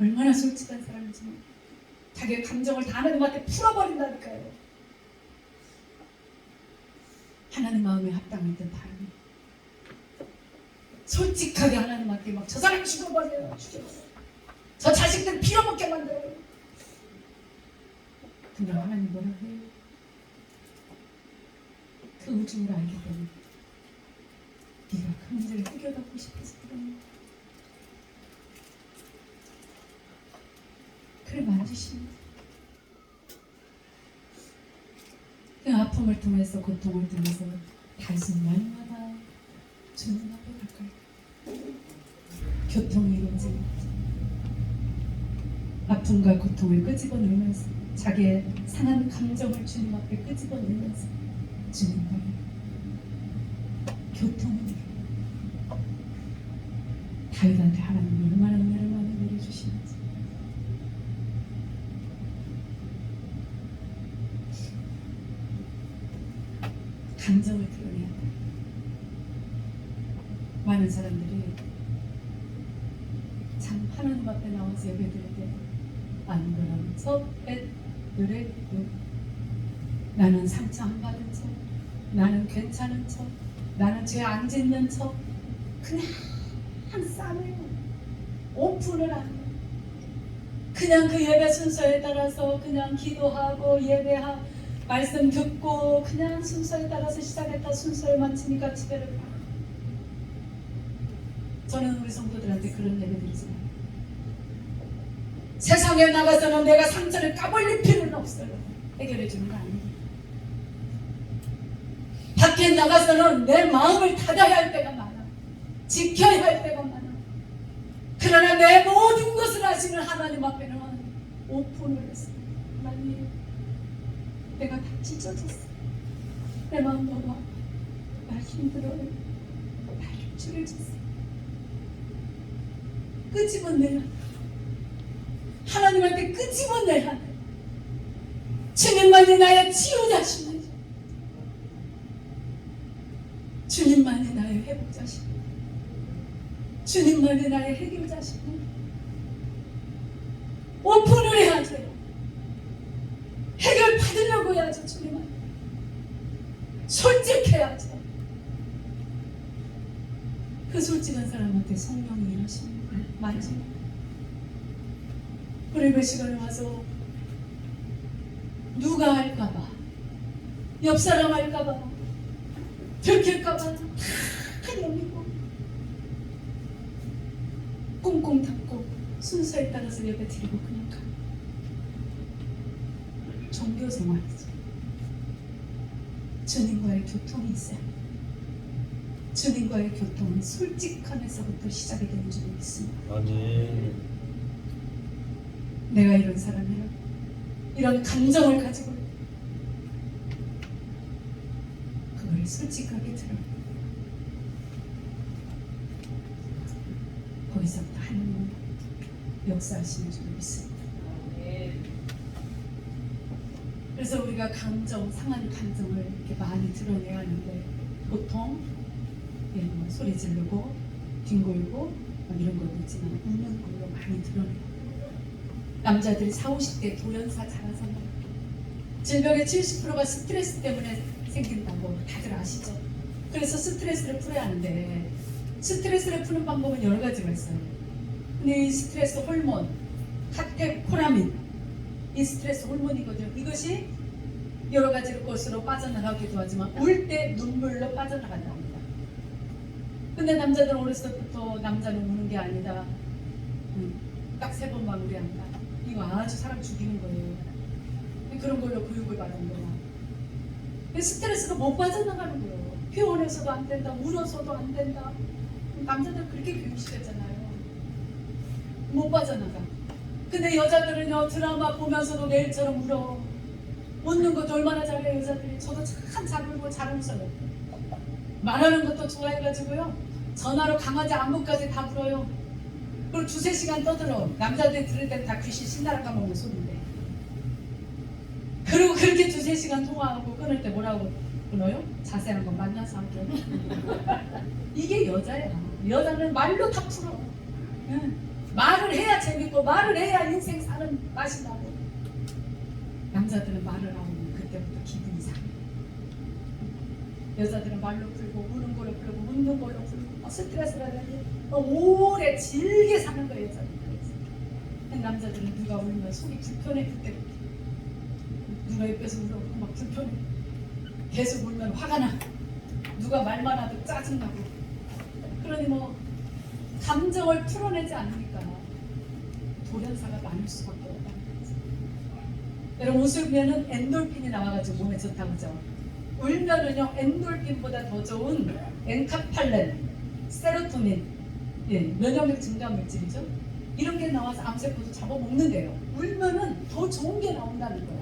Speaker 1: 얼마나 솔직한 사람인지 자기의 감정을 다 하나님 앞에 풀어버린다니까요. 하나님 마음에 합당할 때 다르네. 솔직하게 하나님 앞에 막 저 사람 죽여버려요. 저 자식들 빌어먹게 만들어요. 근데 하나님 뭐라고 해요? 그 우중을 알기 때문에 네가 그 문제를 해결하고 싶어서 그러는 그래 만지십니다. 그 아픔을 통해서 고통을 통해서 다시 날마다 주님 앞에 가까이 교통이 이루어집니다. 아픔과 고통을 끄집어내면서 자기의 상한 감정을 주님 앞에 끄집어내면서 주님 앞에 교통을 이루어 다윗한테 하나님이 얼마나 은혜를 많이 내려주시는지 감정을 드러내야 돼. 많은 사람들이 참 하나님 앞에 나와서 예배 드릴 때 안 그러면서 노래 나는 상처 안 받은 척, 나는 괜찮은 척, 나는 죄 안 짓는 척 그냥 싸매요. 오픈을 안 해요. 그냥 그 예배 순서에 따라서 그냥 기도하고 예배하고 말씀 듣고 그냥 순서에 따라서 시작했다 순서를 마치니까 집에를 가. 저는 우리 성도들한테 그런 예배 드리지 않아요. 세상에 나가서는 내가 상처를 까발릴 필요는 없어요. 해결해 주는 거 아니에요. 밖에 나가서는 내 마음을 닫아야 할 때가 많아. 지켜야 할 때가 많아. 그러나 내 모든 것을 아시는 하나님 앞에는 오픈을 했어요. 하나님, 내가 다 찢어졌어. 내 마음 너무 아파. 나 힘들어요. 나 힘줄을 졌어. 끄집어내라. 하나님한테 끄집어내라. 주님만이 나의 치유자시네. 주님만이 나의 회복자시네. 주님만이 나의 해결자시네. 오픈을 해야죠. 해결 받으려고 해야죠. 주님한테 솔직해야죠. 그 솔직한 사람한테 성령이 일하십니다. 만지고 우리 그 시간에 와서 누가 할까봐, 옆 사람 할까봐, 들킬까봐 다 여기고 꽁꽁 닫고 순서에 따라서 예배 드리고 그냥 가. 종교 생활이죠. 주님과의 교통이 있어요. 주님과의 교통은 솔직함에서부터 시작이 되는 줄 믿습니다.
Speaker 2: 아멘.
Speaker 1: 내가 이런 사람이라 이런 감정을 가지고 그걸 솔직하게 들어 거기서부터 하나님은 역사하시는 줄 믿습니다. 그래서 우리가 감정, 상한 감정을 이렇게 많이 드러내야 하는데 보통 뭐 소리 지르고 뒹굴고 이런 것도 있지만 우는 걸로 많이 드러내요. 남자들이 40, 50대 돌연사 잘하잖아요. 질병의 70%가 스트레스 때문에 생긴다고 다들 아시죠? 그래서 스트레스를 풀어야 하는데 스트레스를 푸는 방법은 여러 가지가 있어요. 근데 이 스트레스 호르몬, 카테코라민, 이 스트레스 호르몬이거든요. 이것이 여러 가지 것으로 빠져나가기도 하지만 울 때 눈물로 빠져나간다고 합니다. 근데 남자들은 어렸을 때부터 남자는 우는 게 아니다. 딱 3번만 우려한다. 이거 아주 사람 죽이는 거예요. 그런 걸로 교육을 받은 거야. 스트레스가 못 빠져나가는 거예요. 피곤해서도 안 된다. 울어서도 안 된다. 남자들 그렇게 교육시켰잖아요. 못 빠져나가. 근데 여자들은요 드라마 보면서도 내일처럼 울어. 웃는 것도 얼마나 잘해요 여자들이. 저도 참 잘 울고 잘 웃어요. 말하는 것도 좋아해가지고요 전화로 강아지 안무까지 다 불어요. 그리고 2-3시간 떠들어. 남자들이 들을 때는 다 귀신 신나라 까먹는 소리인데. 그리고 그렇게 2-3시간 통화하고 끊을 때 뭐라고 끊어요? 자세한 건 만나서 할게요. 이게 여자야. 여자는 말로 다 풀어. 응. 말을 해야 재밌고 말을 해야 인생 사는 맛이 나고. 남자들은 말을 안 하면 그때부터 기분이 상해. 여자들은 말로 풀고 우는 걸로 풀고 웃는 걸로 풀고 스트레스를 하더니 오래 질게 사는 거예요. 여자들은. 남자들은 누가 울면 속이 불편해. 그때부터 누가 옆에서 울어 막 불편해. 계속 울면 화가 나. 누가 말만 하도 짜증나고. 그러니 뭐 감정을 풀어내지 않으니까 돌연사가 많을 수밖에 없다는 거지. 여러분 웃으면은 엔돌핀이 나와가지고 몸에 좋다고 하죠. 울면은요 엔돌핀보다 더 좋은 엔카팔렌, 세로토닌, 면역력 증가 물질이죠. 이런 게 나와서 암세포도 잡아먹는데요. 울면은 더 좋은 게 나온다는 거야.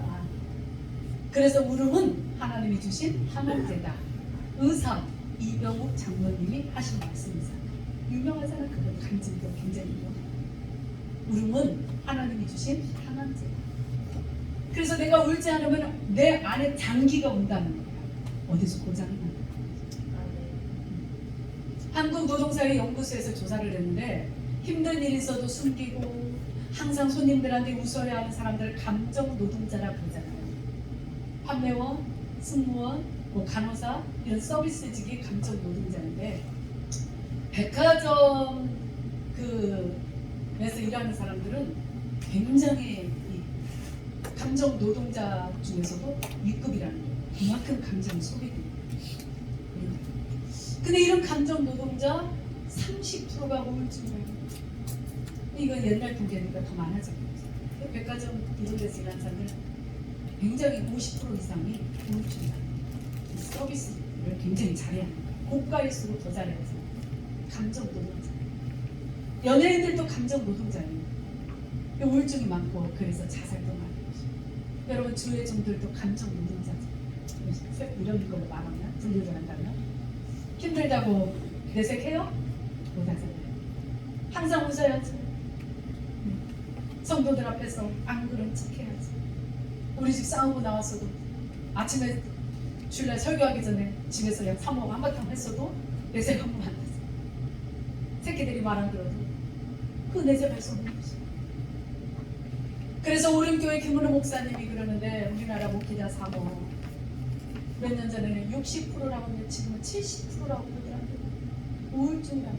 Speaker 1: 그래서 울음은 하나님이 주신 항암제다. 의사 이병욱 장로님이 하신 말씀이잖아요. 유명하잖아. 그건 간증도 굉장히 유명해요. 울음은 하나님이 주신 항암제다. 그래서 내가 울지 않으면 내 안에 장기가 온다는 거야. 어디서 고장이 난다. 한국노동사회연구소에서 조사를 했는데 힘든 일이 있어도 숨기고 항상 손님들한테 웃어야 하는 사람들을 감정 노동자라 부르잖아요. 판매원, 승무원, 뭐 간호사 이런 서비스직이 감정 노동자인데 백화점 그에서 일하는 사람들은 굉장히 이 감정 노동자 중에서도 위급이라는 거예요. 그만큼 감정이 소비돼요. 근데 이런 감정 노동자 30%가 우울증이에요. 이건 옛날 통계니까 더 많아졌겠죠. 백화점 이런 데서 일하는 사람들 굉장히 50% 이상이 우울증이다. 서비스를 굉장히 잘해야 합니다. 고가일수록 더 잘해야 돼요. 감정 노동자. 연예인들도 감정 노동자예요. 우울증이 많고 그래서 자살도 많이 하죠. 여러분 주위의 종들도 감정 노동자죠. 이런 걸로 말하면 분류를 한다면 힘들다고 내색해요? 못하잖아요. 항상 웃어야지. 성도들 앞에서 안 그런 척 해야지. 우리 집 싸우고 나왔어도 아침에 주일날 설교하기 전에 집에서 그냥 사모하고 한바탕 했어도 내색 한번 안 했어. 새끼들이 말 안 들어도 그 내색할 수 없는 거지. 그래서 오름교회 김은호 목사님이 그러는데 우리나라 목회자 사모 몇 년 전에는 60%라고 했는데 지금은 70%라고 그러더라고요. 우울증이라고.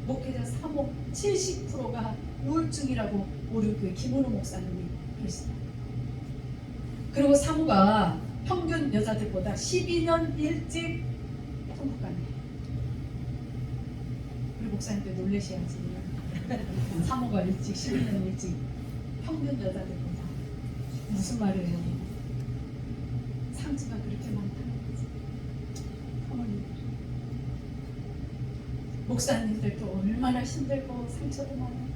Speaker 1: 목회자 사모 70%가 우울증이라고 오름교회 김은호 목사님이 그러시더라고요. 그리고 사모가 평균 여자들보다 12년 일찍 천국 가네. 우리 목사님도 놀라셔야지. 사모가 일찍 12년 일찍 평균 여자들보다. 무슨 말이에요? 상처가 그렇게 많다는 거지. 어머니 목사님들도 얼마나 힘들고 상처도 많아요.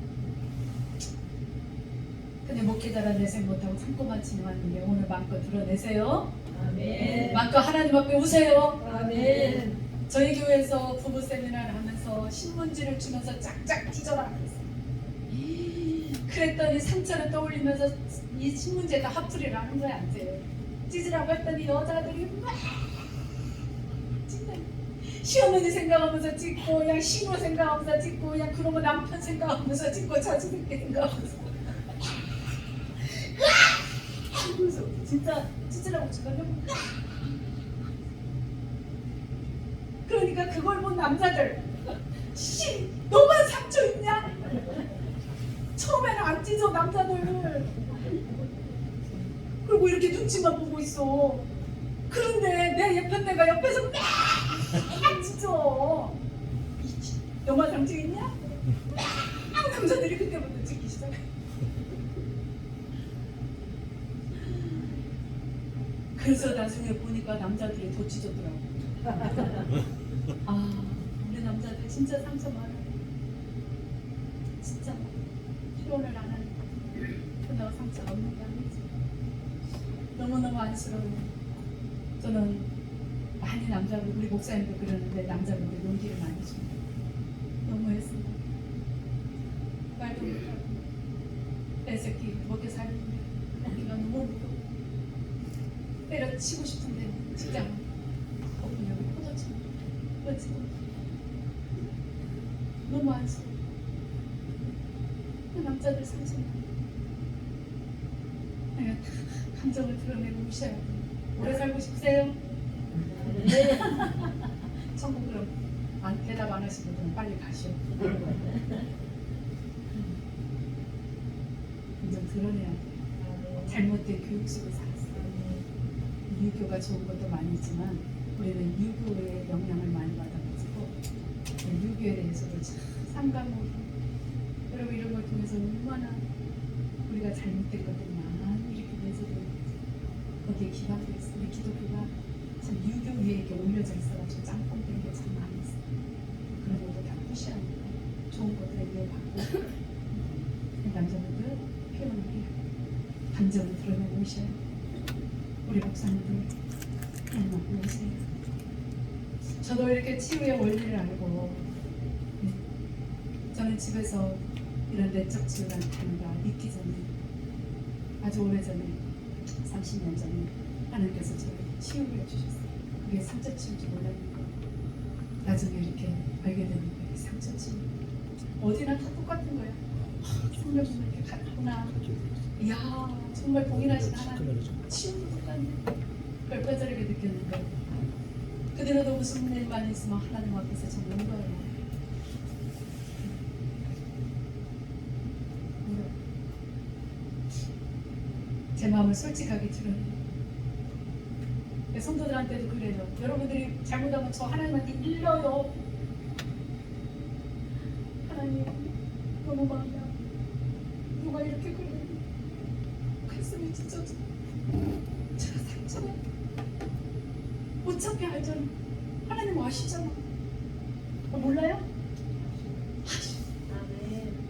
Speaker 1: 근데 목회자라 내색 못하고 참고만 지내왔는데 오늘 마음껏 드러내세요.
Speaker 3: 아멘.
Speaker 1: 마음껏 하나님 앞에 우세요.
Speaker 3: 아멘.
Speaker 1: 저희 교회에서 부부 세미나를 하면서 신문지를 주면서 짝짝 찢어라 그랬어요. 그랬더니 상처를 떠올리면서 이 신문지에다 화풀이를 하는 거야. 이제 찢으라고 했더니 여자들이 막 찢는 시어머니 생각하면서 찢고 그냥 신호 생각하면서 찢고 그냥 그러고 남편 생각하면서 찢고 자주새끼 생각하면서 그래서 진짜 찢으라고 주거든. 그러니까 그걸 본 남자들 씨 너만 상처 있냐? 처음에는 안 찢어 남자들. 그리고 이렇게 눈치만 보고 있어. 그런데 내 예쁜 내가 옆에서 막 찢어. 너만 상처 있냐? 막 남자들이 그때부터 찢기 시작해. 그래서 나중에 보니까 남자들이 더 찢었더라고. 아, 우리 남자들 진짜 상처 많아. 진짜 표현을 안 하니까. 내가 상처가 없는 게 아니지. 너무너무 안쓰러워. 저는 많이 남자분, 우리 목사님도 그러는데 남자분들 용기를 많이 줍니다. 너무했습니다. 말도 못하고 내 새끼 먹여 살리는데 먹기가 너무 무거워. 때려치고 싶은데 직장 그렇지. 너무 안쓰러워. 그 남자들 상처나. 내가 다 감정을 드러내고 우셔야 돼. 오래 살고 싶으세요?
Speaker 3: 네.
Speaker 1: 천국 그럼 대답 안 하시거든. 빨리 가시오. 감정 드러내야 돼. 잘못된 교육 속에 살았어요. 유교가 좋은 것도 많이 있지만 우리는 유교의 영향을 많이 받아가지고 유교에 대해서도 참 상감하고 여러분 이런 걸 통해서 얼마나 우리가 잘못된 것들이 많이 이렇게 내재되어 거기에 기반되어 있어. 우리 기독교가 참 유교 위에 이렇게 올려져 있어가지고 짬뽕된 게 참 많이 있어. 그런 것도 다 무시하니까 좋은 것들에 이어받고 남자분들 표현하게 감정을 드러내고 오셔야 우리 목사님들 하나님 오세요. 저도 이렇게 치유의 원리를 알고 저는 집에서 이런 내적 치유가 다른가 믿기 전에 아주 오래전에 30년 전에 하나님께서 저를 치유를 해주셨어요. 그게 상처 치유인지 몰랐는데 나중에 이렇게 알게 되는 거예요. 상처 치유 어디나 다 똑같은 거예요. 성령님 이렇게 갔구나. 이야 정말 동일하신 하나님 치유도 똑같네. 그걸 뼈저리게 느꼈는데 그대로도 무슨 일만 있으면 하나님 앞에서 정말 울어요. 제 마음을 솔직하게 드러내요. 성도들한테도 그래요. 여러분들이 잘못하면 저 하나님한테 일러요. 하나님 너무 마음이 아파. 누가 이렇게 그래요. 가슴이 찢어져. 제가 상처가 어차피 알잖아. 하나님 아시잖아. 몰라요? 아시.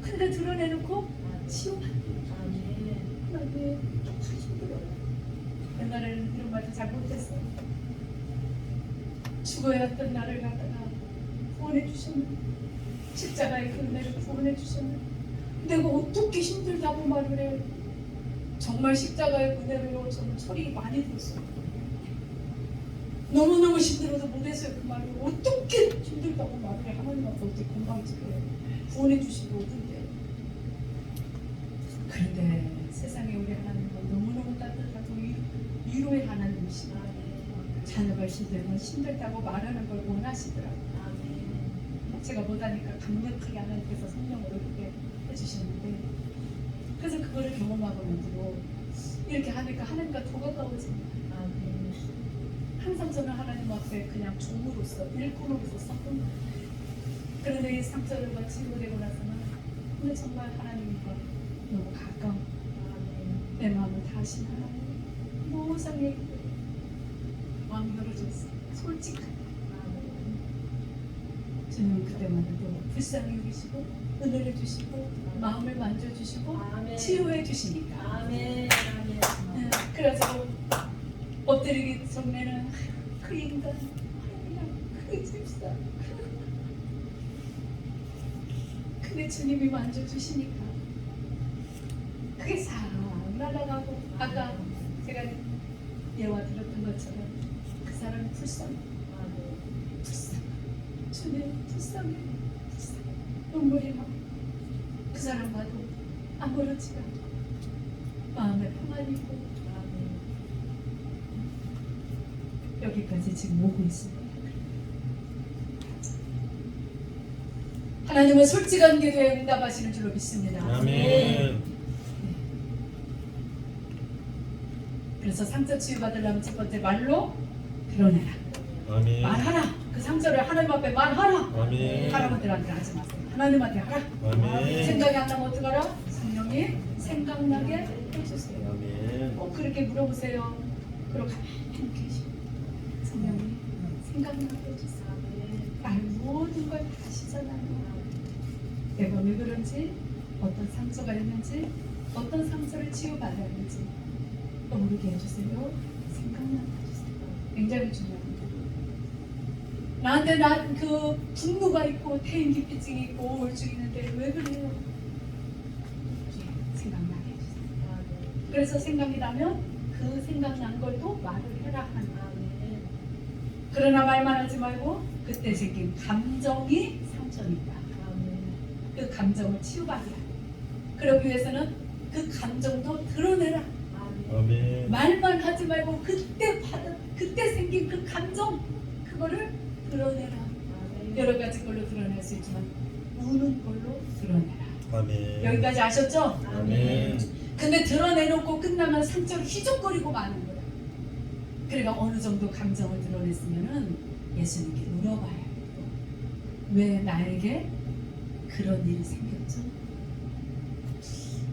Speaker 1: 근데 드러내놓고 치워. 하나님 힘들어요. 옛날에는 이런 말도 잘 못했어요. 죽어야 했던 나를 갖다가 구원해 주셨네. 십자가의 그 은혜를 구원해 주셨네. 내가 어떻게 힘들다고 말을 해. 정말 십자가의 은혜로 저는 소리 많이 들었어요. 너무너무 힘들어도 못했어요. 그 말을 어떻게 힘들다고 말을 해. 하나님 앞에 어떻게 건강지게 구원해 주시고 어딘데. 그런데 세상에 우리 하나님은 너무너무 따뜻하고 위로의 하나님이시다. 자녀가 힘들면 힘들다고 말하는 걸 원하시더라고요. 제가 못하니까 강력하게 하나님께서 성령으로 그렇게 해주셨는데 그래서 그거를 경험하고 난 뒤로 이렇게 하니까 하나님과 더 가까워집니다. 항상 저는 하나님 앞에 그냥 종으로서 일꾼으로서 썼던 거예요. 그런데 이 상처를 치유되고 나서는 근데 정말 하나님과 너무 가까워. 내 마음을 다시 하나님 모성에 마음이 열어져 있어. 솔직하게 주님은 그때마다 또 불쌍히 여기시고 은혜를 주시고 마음을 만져주시고 치유해 주시니까. 그래서 엎드리기 전에는 그 인간 그 집사 근데 주님이 만져주시니까 그게 싹 날아가고 아까 제가 예와 들었던 것처럼 그 사람이 불쌍해. 주님 불쌍해. 눈물이 나. 그 사람 봐도 아무렇지가 않고 마음에 평안이 있고 여기까지 지금 오고 있습니다. 하나님은 솔직한 기도에 응답하시는 줄로 믿습니다.
Speaker 2: 아멘.
Speaker 1: 그래서 상처 치유받으려면 첫 번째 말로 드러내라.
Speaker 2: 아멘.
Speaker 1: 말하라. 그 상처를 하나님 앞에 말하라.
Speaker 2: 아멘.
Speaker 1: 사람들한테 하지 마세요. 하나님한테 하라.
Speaker 2: 아멘.
Speaker 1: 생각이 안 나면 어떡하라? 성령이 생각나게 해주세요.
Speaker 2: 아멘.
Speaker 1: 꼭 그렇게 물어보세요. 그러고 가만히 계시고 성령이 생각나게 해주세요. 나의 모든 걸 다 아시잖아요. 내가 왜 그런지, 어떤 상처가 있는지, 어떤 상처를 치유받아야 하는지 떠오르게 해주세요. 생각나게 해주세요. 굉장히 중요합니다. 나한테 그 분노가 있고 대인기피증이 있고 우울증이 있는데 왜 그래요? 생각나게 해주세요. 그래서 생각이 나면 그 생각난 걸 또 말을 해라 하는 거예요. 그러나 말만 하지 말고 그때 생긴 감정이 상처니까 그 감정을 치유받으라. 그러기 위해서는 그 감정도 드러내라.
Speaker 2: 아멘.
Speaker 1: 말만 하지 말고 그때 생긴 그 감정 그거를 드러내라. 여러 가지 걸로 드러낼 수 있지만 우는 걸로 드러내라.
Speaker 2: 아멘.
Speaker 1: 여기까지 아셨죠?
Speaker 2: 아멘.
Speaker 1: 근데 드러내놓고 끝나면 상처를 휘적거리고 마는 거예요. 그러니까 어느 정도 감정을 드러냈으면은 예수님께 물어봐요. 왜 나에게 그런 일이 생겼죠?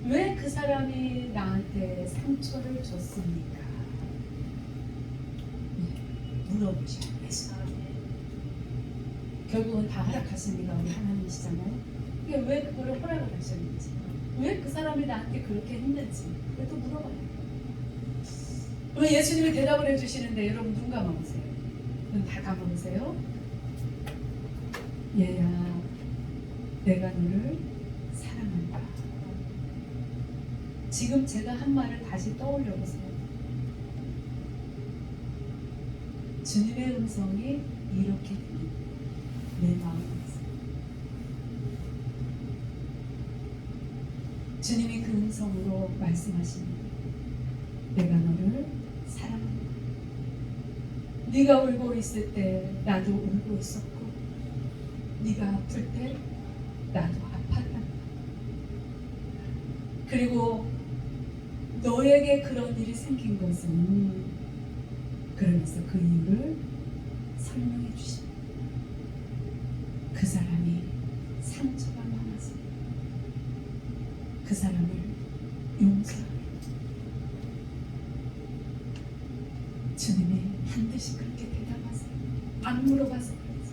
Speaker 1: 왜 그 사람이 나한테 상처를 줬습니까? 물어보셔요. 예수님. 결국은 다 허락하시니까 우리 하나님이시잖아요. 이게 왜 그거를 허락을 하셨는지, 왜 그 사람이 나한테 그렇게 했는지, 그래도 물어봐요. 그러면 예수님이 대답을 해주시는데 여러분 눈 감아보세요. 눈 다 감아보세요. 얘야, 내가 너를 사랑한다. 지금 제가 한 말을 다시 떠올려 보세요. 주님의 음성이 이렇게 들립니다. 내 마음에서. 주님이 그 음성으로 말씀하십니다. 내가 너를 사랑한다. 네가 울고 있을 때 나도 울고 있었고, 네가 아플 때 나도 아팠단다. 그리고 너에게 그런 일이 생긴 것은 그러면서 그 이유를 설명해 주십니다. 그 사람이 상처가 많아서 그 사람을 용서하라. 주님이 반드시 그렇게 대답하세요. 안 물어봐서 그러지.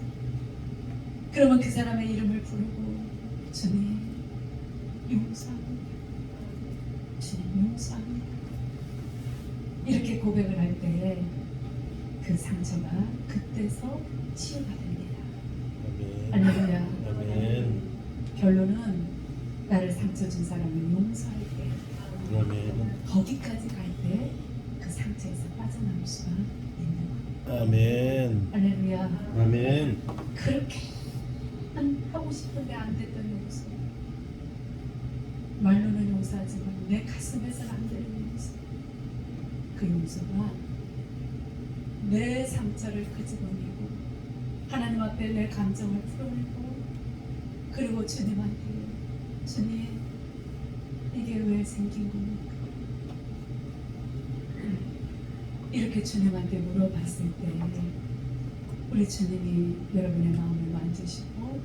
Speaker 1: 그러면 그 사람의 이름을 부르고 주님 용서합니다. 주님 용서합니다. 이렇게 고백을 할 때 그 상처가 그때서 치유가 됩니다.
Speaker 2: 아멘.
Speaker 1: 할렐루야.
Speaker 2: 아멘.
Speaker 1: 결론은 나를 상처 준 사람을 용서할 때,
Speaker 2: 아멘.
Speaker 1: 거기까지 갈 때 그 상처에서 빠져나올 수가 있는 거예요.
Speaker 2: 아멘.
Speaker 1: 할렐루야.
Speaker 2: 아멘.
Speaker 1: 그렇게 하고 싶은데 안 됐던 용서, 말로는 용서하지만 내 가슴에서는 안 되는 용서, 그 용서가 내 상처를 끄집어내고 하나님 앞에 내 감정을 풀어내고, 그리고 주님한테 주님 이게 왜 생긴 겁니까? 이렇게 주님한테 물어봤을 때 우리 주님이 여러분의 마음을 만지시고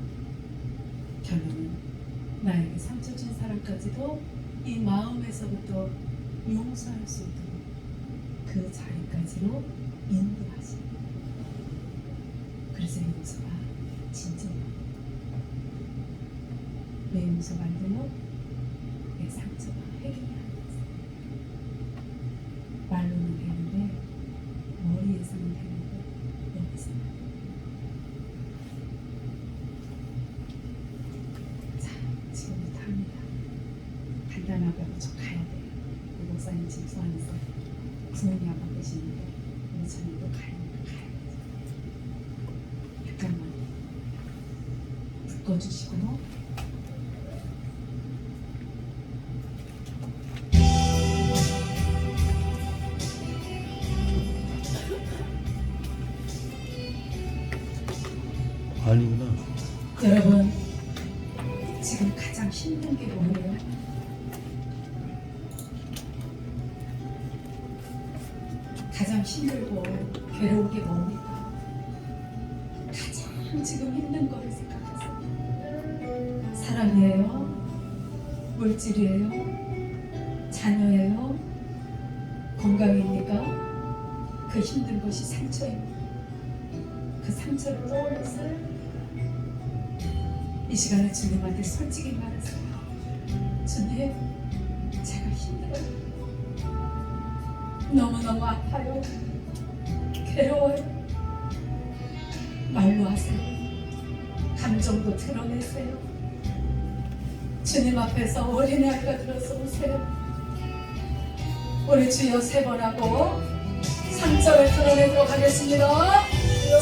Speaker 1: 결론은 나에게 상처 준 사람까지도 이 마음에서부터 용서할 수 있도록 그 자리까지로 인도하십니다. 그래서 용서가 진짜예요. 내 용서가 안 돼요? 내 상처가 해결이 안 돼요. 말로는 되는데, 머리에서는 되는데, 여기서는 안 돼요. 자, 지금부터 합니다. 간단하게 하고 저 가야 돼요. 우리 목사님 지금 소환해서 부모님 하고 계시는데, 우리 저녁도 가야 돼요. 잠깐만 묶어주시고,
Speaker 2: 아니구나.
Speaker 1: 여러분 지금 가장 힘든 게 뭐예요? 가장 힘들고 괴로운 게 뭡니까? 가장 지금 힘든 거를 생각하세요. 사람이에요? 물질이에요? 자녀예요? 건강입니까? 그 힘든 것이 상처입니다. 그 상처를 떠올렸어요? 이 시간에 주님한테 솔직히 말하세요. 주님, 제가 힘들어요. 너무너무 아파요. 괴로워요. 말로 하세요. 감정도 드러내세요. 주님 앞에서 어린아이가 들어서 오세요. 우리 주여 3번 하고 상처를 드러내도록 하겠습니다. 주여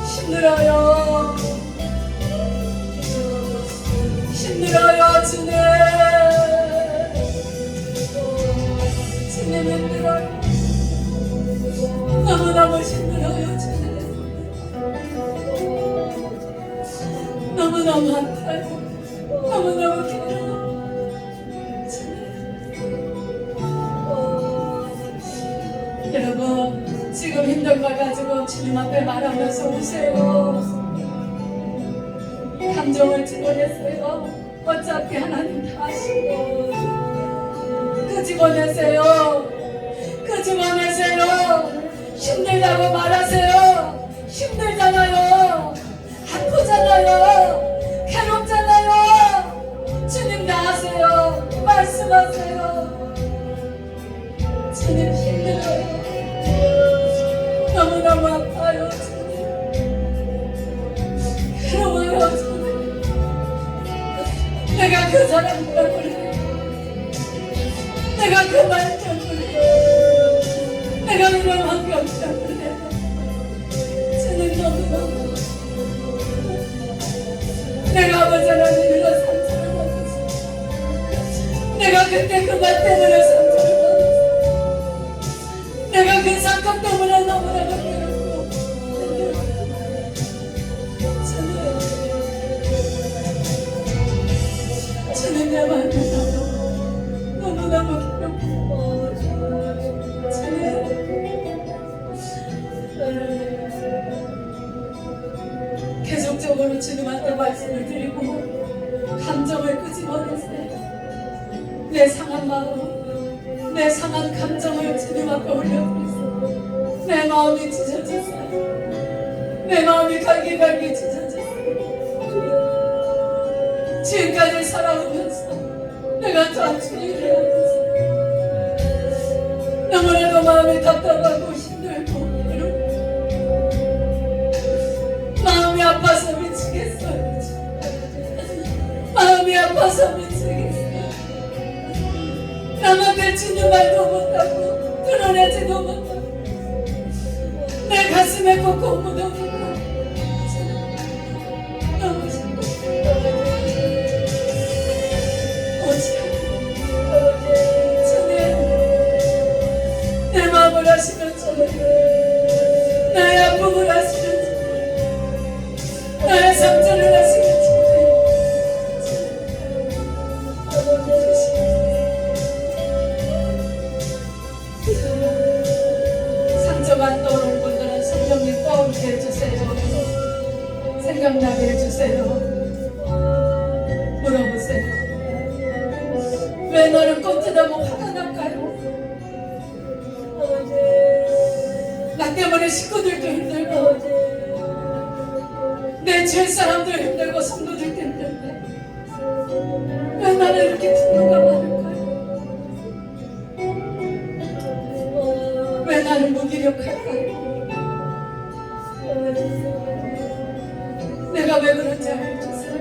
Speaker 1: 힘들어요. 힘들어요, 주님. 주님 힘들어요. 너무너무 힘들어요, 주님. 너무너무 아파요. 너무너무 힘들어요. 주님. 여러분, 지금 힘든 걸 가지고 주님 앞에 말하면서 오세요. 감정을 집어내세요. 어차피 하나님 다 아시고. 그 집어내세요. 그 집어내세요. 힘들다고 말하세요. 힘들잖아요. 아프잖아요. 괴롭잖아요. 주님 다 아세요. 말씀하세요. 주님 힘들어요. 너무너무 아파요, 주님. 괴로워요, 주님. 내가 그 사람 때문에, 내가 그 말 때문에, 내가 이런 환경 때문에 주님 너무너무 내가 아버지 하나님으로 상처를 받았어. 내가 그때 그 말 때문에 상처를 받았어. 내가 그 사건 때문에 너무나도 괴롭고 주님 내 마음이 너무너무 괴롭고 주님 계속적으로 주님한테 말씀을 드리고 감정을 끄집어내세요. 내 상한 마음, 내 상한 감정을 주님 앞에 올려드리세요. 내 마음이 찢어졌어요. 내 마음이 갈기갈기 찢어졌어요. 지금까지 살아오면서 내가 좌충일을 하면서 너무나도 마음이 답답하고 힘들고 괴롭고 마음이 아파서 미치겠어요. 마음이 아파서 미치겠어요. 남한테 주는 말도 못하고 드러내지도 못하고 내 가슴에 kok콕 묻어있고 너무 힘들어요. 내 마음을 아시는 주님, 나의 아픔을 아시는 주님, 나의 상처를 아시는 주님. 상처가 떠오른 분들은 성령님 떠오르게 해주세요. 생각나게 해주세요. 물어보세요. 왜 너는 꼼짝하고 화가 날까요? 나 때문에 식구들도 힘들고 내 주위 사람도 힘들고 성도들도 힘든데 왜 나는 이렇게 분노가 많을까요? 왜 나는 무기력할까요? 내가 왜 그런지 알려주세요.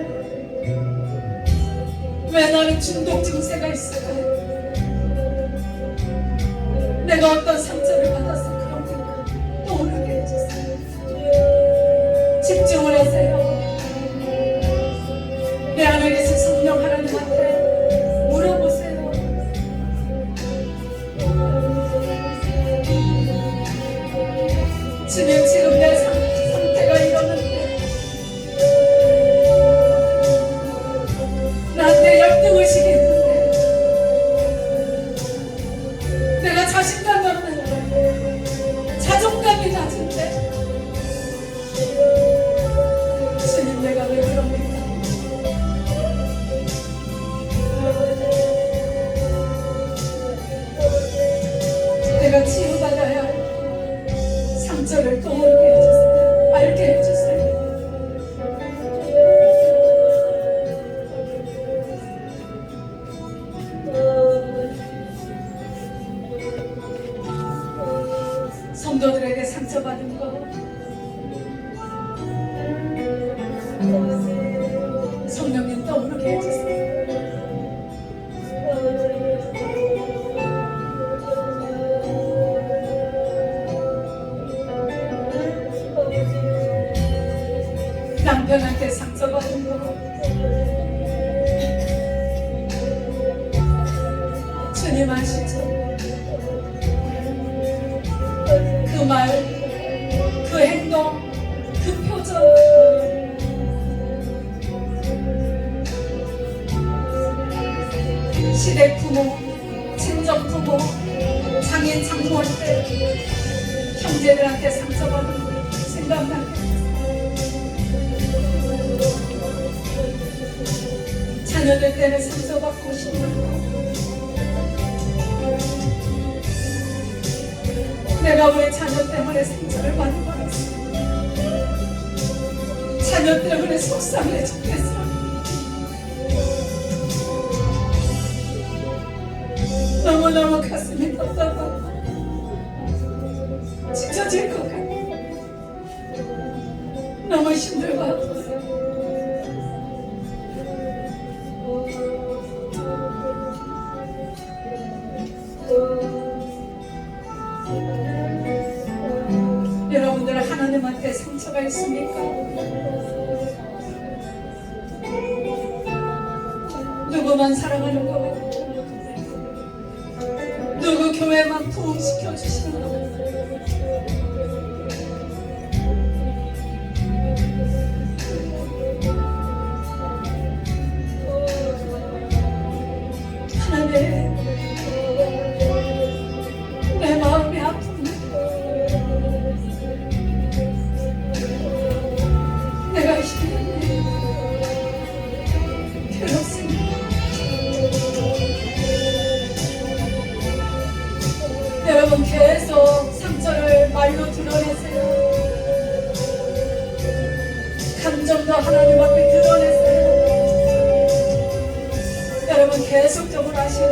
Speaker 1: 왜 나는 중독 증세가 있을까요? 내가 어떤 상처를 받아서 그런 건가 떠오르게 해주세요. 집중을 하세요. 내 안에 계신 성령 하나님한테 물어보세요. 주님 지금 내 상태가 이러는데 나한테 열등을 시키는데 남편한테 상처받은 거 주님 아시죠? 그 말, 그 행동, 그 표정 시댁 부모, 친정 부모, 장인 장모할 때 형제들한테 상처받은 거 생각나게 자녀들 때문에 상처받고 싶은 거 내가 우리 자녀 때문에 상처를 많이 받았어. 자녀 때문에 속상해 죽겠어. 너무너무 가슴이 답답하고 찢어질 것 같아. 너무 힘들고 아팠어. 여러분들 하나님한테 상처가 있습니까? 누구만 사랑하는 것 같고 누구 교회만 부흥시켜 주시는 것 같고 하나님 내 마음이 아픕니다. 내가 힘들네. 괴롭습니다. 여러분 계속 상처를 말로 드러내세요. 감정도 하나님 앞에 드러내세요. 여러분 계속적으로 하시고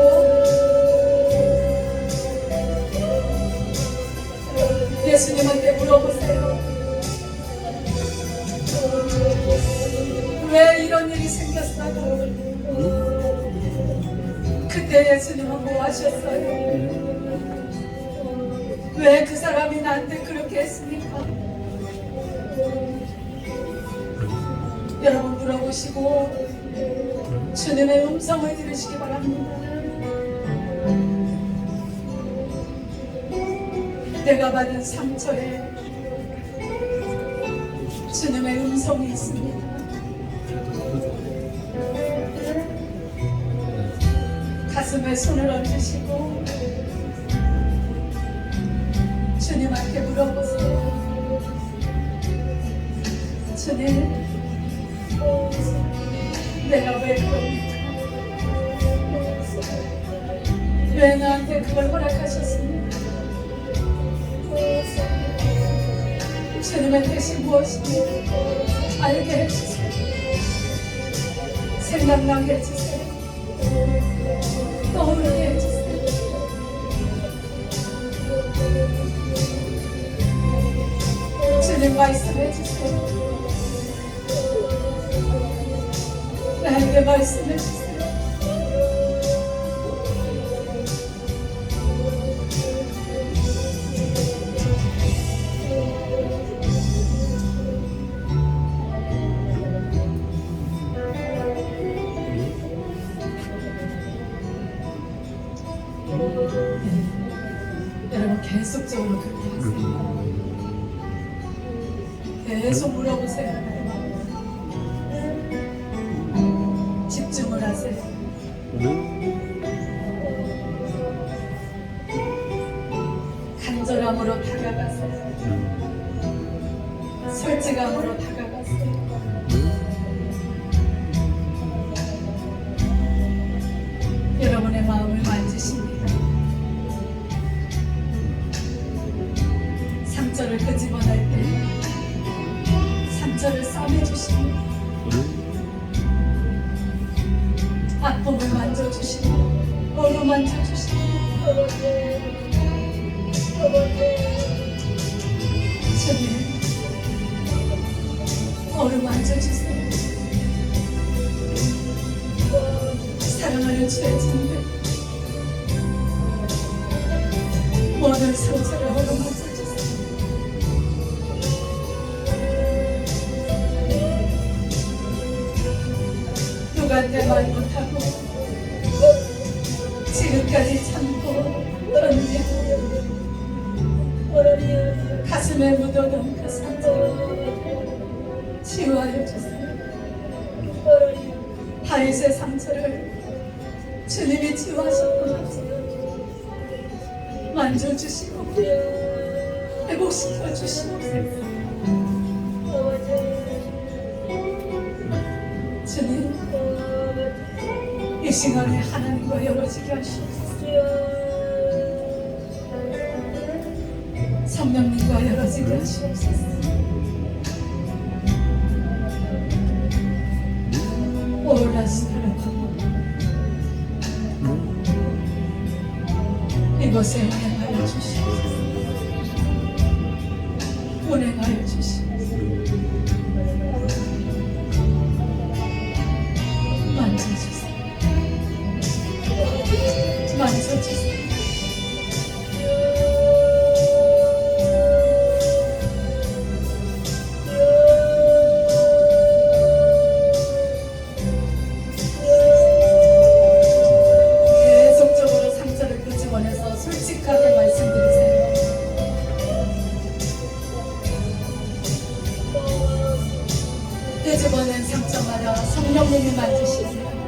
Speaker 1: 예수님한테 물어보세요. 왜 이런 일이 생겼어요? 그때 예수님은 뭐 하셨어요? 왜 그 사람이 나한테 그렇게 했습니까? 여러분 물어보시고 주님의 음성을 들으시기 바랍니다. 내가 받은 상처에 주님의 음성이 있습니다. 가슴에 손을 얹으시고 주님한테 물어보세요. 주님, 내가 왜 그럽니까? 왜 나한테 그걸 허락하셨습니까? 주님의 뜻이 무엇인지 알게 해주세요. 생각나게 해주세요. 떠오르게 해주세요. 주님 말씀해 주세요. 나에게 말씀해 주세요. 여러분 계속적으로 그렇게 하세요. 계속 물어보세요. 집중을 하세요. 간절함으로 다가가세요. 솔직함으로 다가가세요. 여러분의 마음을 만지십니다. 상처를 끄집어낼 때 상처를 싸매주십니다. 아픔을 만져주시고 어루만져주시고 주님 어루만져주세요. 사랑하는 주의 친구들 모든 상처를 어루만져주세요. 누구한테 말 못하고 지금까지 참고 견디고 가슴에 묻어둔 그 상처를 치유하여 주세요. 다윗의 상처를 주님이 치유하셨고 만져주시고 회복시켜 주시옵소서. 주님, 이 시간에 하나님과 열어지게 하시옵소서. 성령님과 열어지게 하시옵소서. 오라스타라고 이곳에 운행하여 주시옵소서. 운행하여 주시옵소서. 만져주세요. 만져주세요. 계속적으로 상처를 끄집어내서 솔직하게 말씀드리세요. 끄집어낸 상처마다 성령님이 만지시세요.